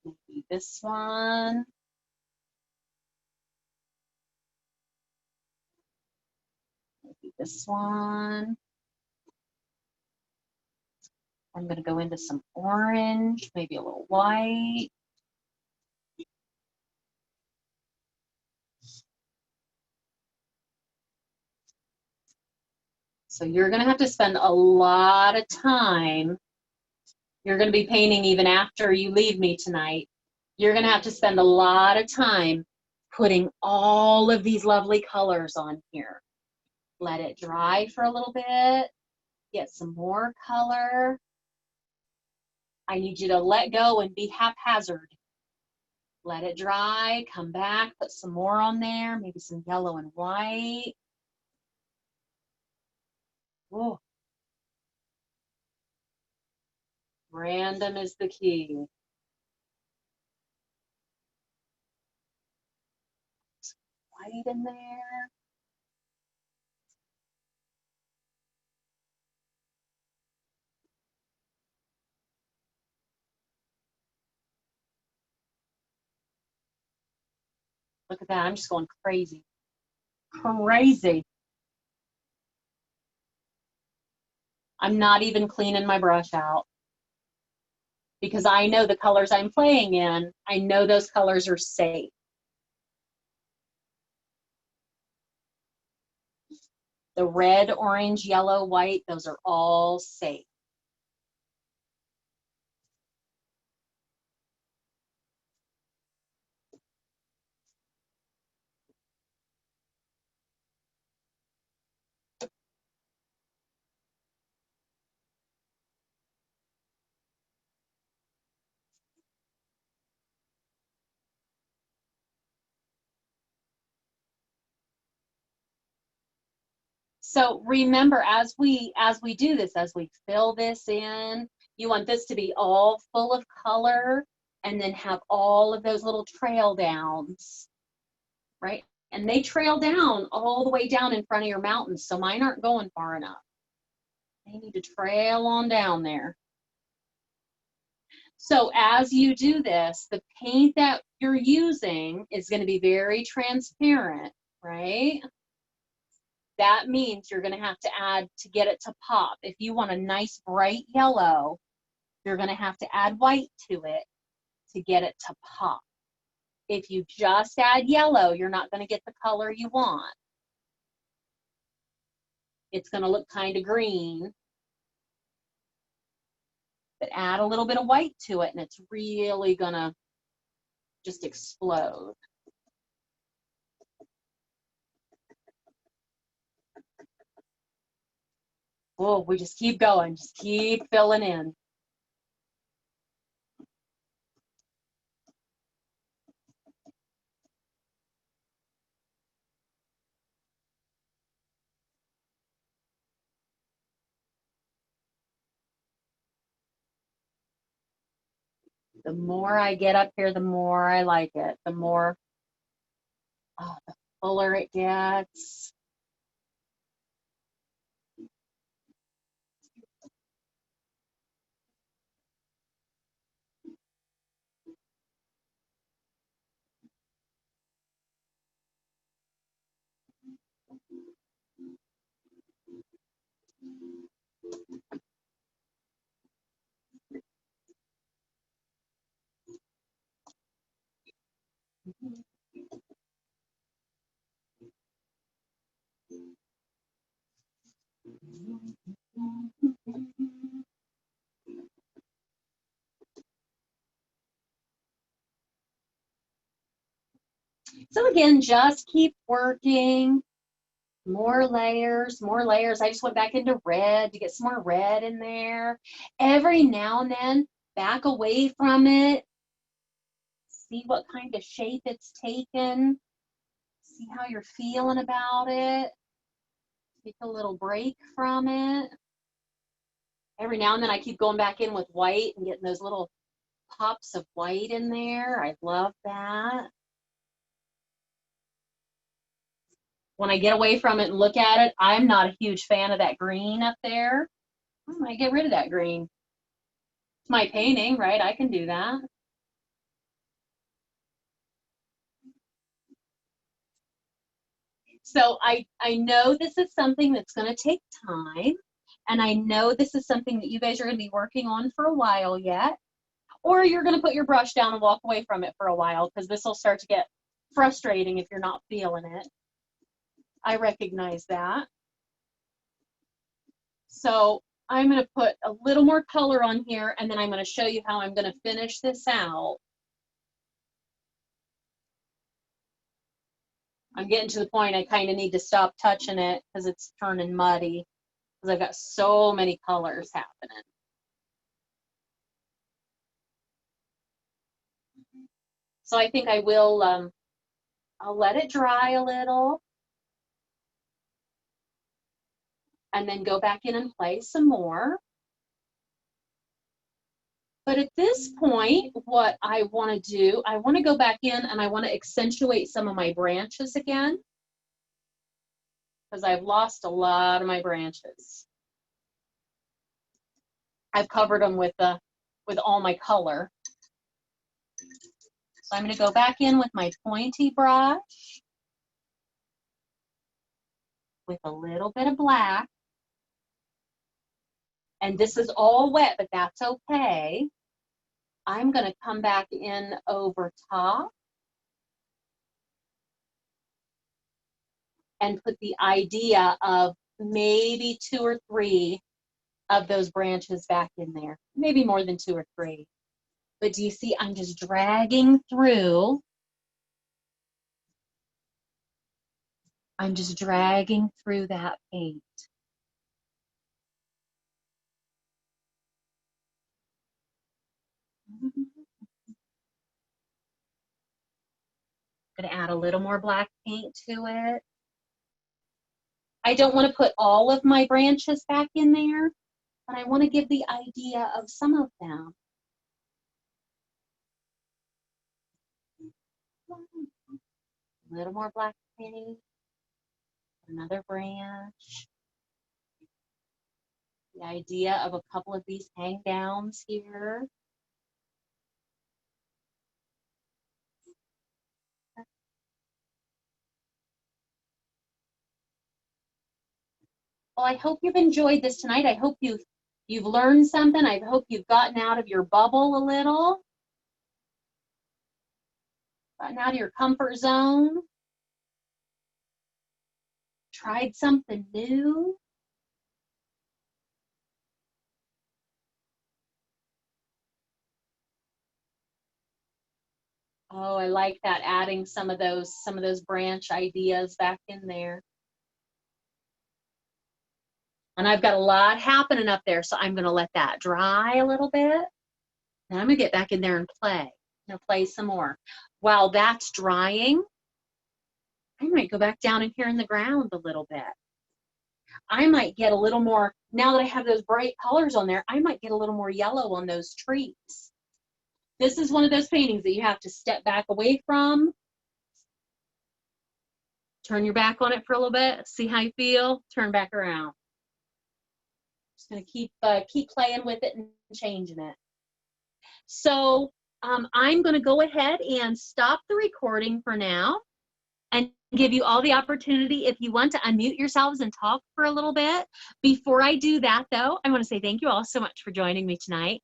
maybe this one. Maybe this one. I'm going to go into some orange, maybe a little white. So you're going to have to spend a lot of time. You're going to be painting even after you leave me tonight. You're going to have to spend a lot of time putting all of these lovely colors on here. Let it dry for a little bit. Get some more color. I need you to let go and be haphazard. Let it dry, come back, put some more on there, maybe some yellow and white. Oh. Random is the key. Some white in there. Look at that, I'm just going crazy. Crazy. I'm not even cleaning my brush out, because I know the colors I'm playing in. I know those colors are safe. The red, orange, yellow, white, those are all safe. So remember, as we do this, as we fill this in, you want this to be all full of color, and then have all of those little trail downs, right? And they trail down all the way down in front of your mountains, so mine aren't going far enough. They need to trail on down there. So as you do this, the paint that you're using is going to be very transparent, right? That means you're going to have to add, to get it to pop. If you want a nice bright yellow, you're going to have to add white to it to get it to pop. If you just add yellow, you're not going to get the color you want. it's going to look kind of green. But add a little bit of white to it, and it's really going to just explode. Oh, we just keep going, just keep filling in. The more I get up here, the more I like it. The more, oh, the fuller it gets. So again, just keep working. More layers, more layers. I just went back into red to get some more red in there. Every now and then, back away from it. See what kind of shape it's taken. See how you're feeling about it. Take a little break from it. Every now and then I keep going back in with white and getting those little pops of white in there. I love that. When I get away from it and look at it, I'm not a huge fan of that green up there. I might get rid of that green. It's my painting, right? I can do that. So I know this is something that's going to take time, and I know this is something that you guys are going to be working on for a while yet, or you're going to put your brush down and walk away from it for a while, because this will start to get frustrating if you're not feeling it. I recognize that. So I'm going to put a little more color on here, and then I'm going to show you how I'm going to finish this out. I'm getting to the point I kind of need to stop touching it because it's turning muddy, because I've got so many colors happening. So I think I will, I'll let it dry a little and then go back in and play some more. But at this point, what I want to do, I want to go back in and I want to accentuate some of my branches again, because I've lost a lot of my branches. I've covered them with all my color. So I'm going to go back in with my pointy brush with a little bit of black. And this is all wet, but that's okay. I'm going to come back in over top and put the idea of maybe 2 or 3 of those branches back in there. Maybe more than 2 or 3. But do you see, I'm just dragging through. I'm just dragging through that paint. I'm going to add a little more black paint to it. I don't want to put all of my branches back in there, but I want to give the idea of some of them. A little more black paint, another branch. The idea of a couple of these hang downs here. Well, I hope you've enjoyed this tonight. I hope you've learned something. I hope you've gotten out of your bubble a little, gotten out of your comfort zone, tried something new. Oh, I like that, adding some of those branch ideas back in there. And I've got a lot happening up there, so I'm going to let that dry a little bit. And I'm going to get back in there and play. I'm going to play some more. While that's drying, I might go back down in here in the ground a little bit. I might get a little more, now that I have those bright colors on there, I might get a little more yellow on those trees. This is one of those paintings that you have to step back away from. Turn your back on it for a little bit. See how you feel. Turn back around. Just going to keep playing with it and changing it. So I'm going to go ahead and stop the recording for now and give you all the opportunity if you want to unmute yourselves and talk for a little bit. Before I do that, though, I want to say thank you all so much for joining me tonight.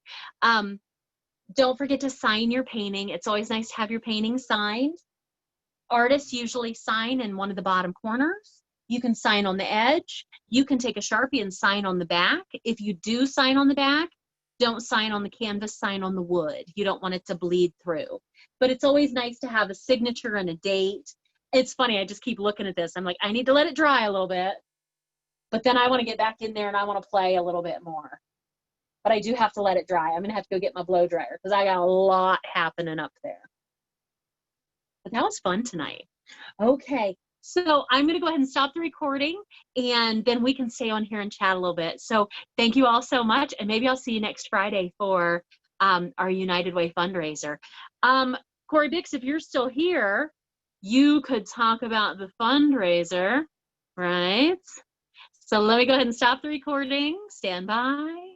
Don't forget to sign your painting. It's always nice to have your painting signed. Artists usually sign in one of the bottom corners. You can sign on the edge. You can take a Sharpie and sign on the back. If you do sign on the back, don't sign on the canvas, sign on the wood. You don't want it to bleed through. But it's always nice to have a signature and a date. It's funny, I just keep looking at this. I'm like, I need to let it dry a little bit. But then I want to get back in there and I want to play a little bit more. But I do have to let it dry. I'm going to have to go get my blow dryer because I got a lot happening up there. But that was fun tonight. Okay, so I'm going to go ahead and stop the recording, and then we can stay on here and chat a little bit. So thank you all so much, and maybe I'll see you next Friday for our United Way fundraiser. Corey Bix, if you're still here, you could talk about the fundraiser, right? So let me go ahead and stop the recording. Stand by.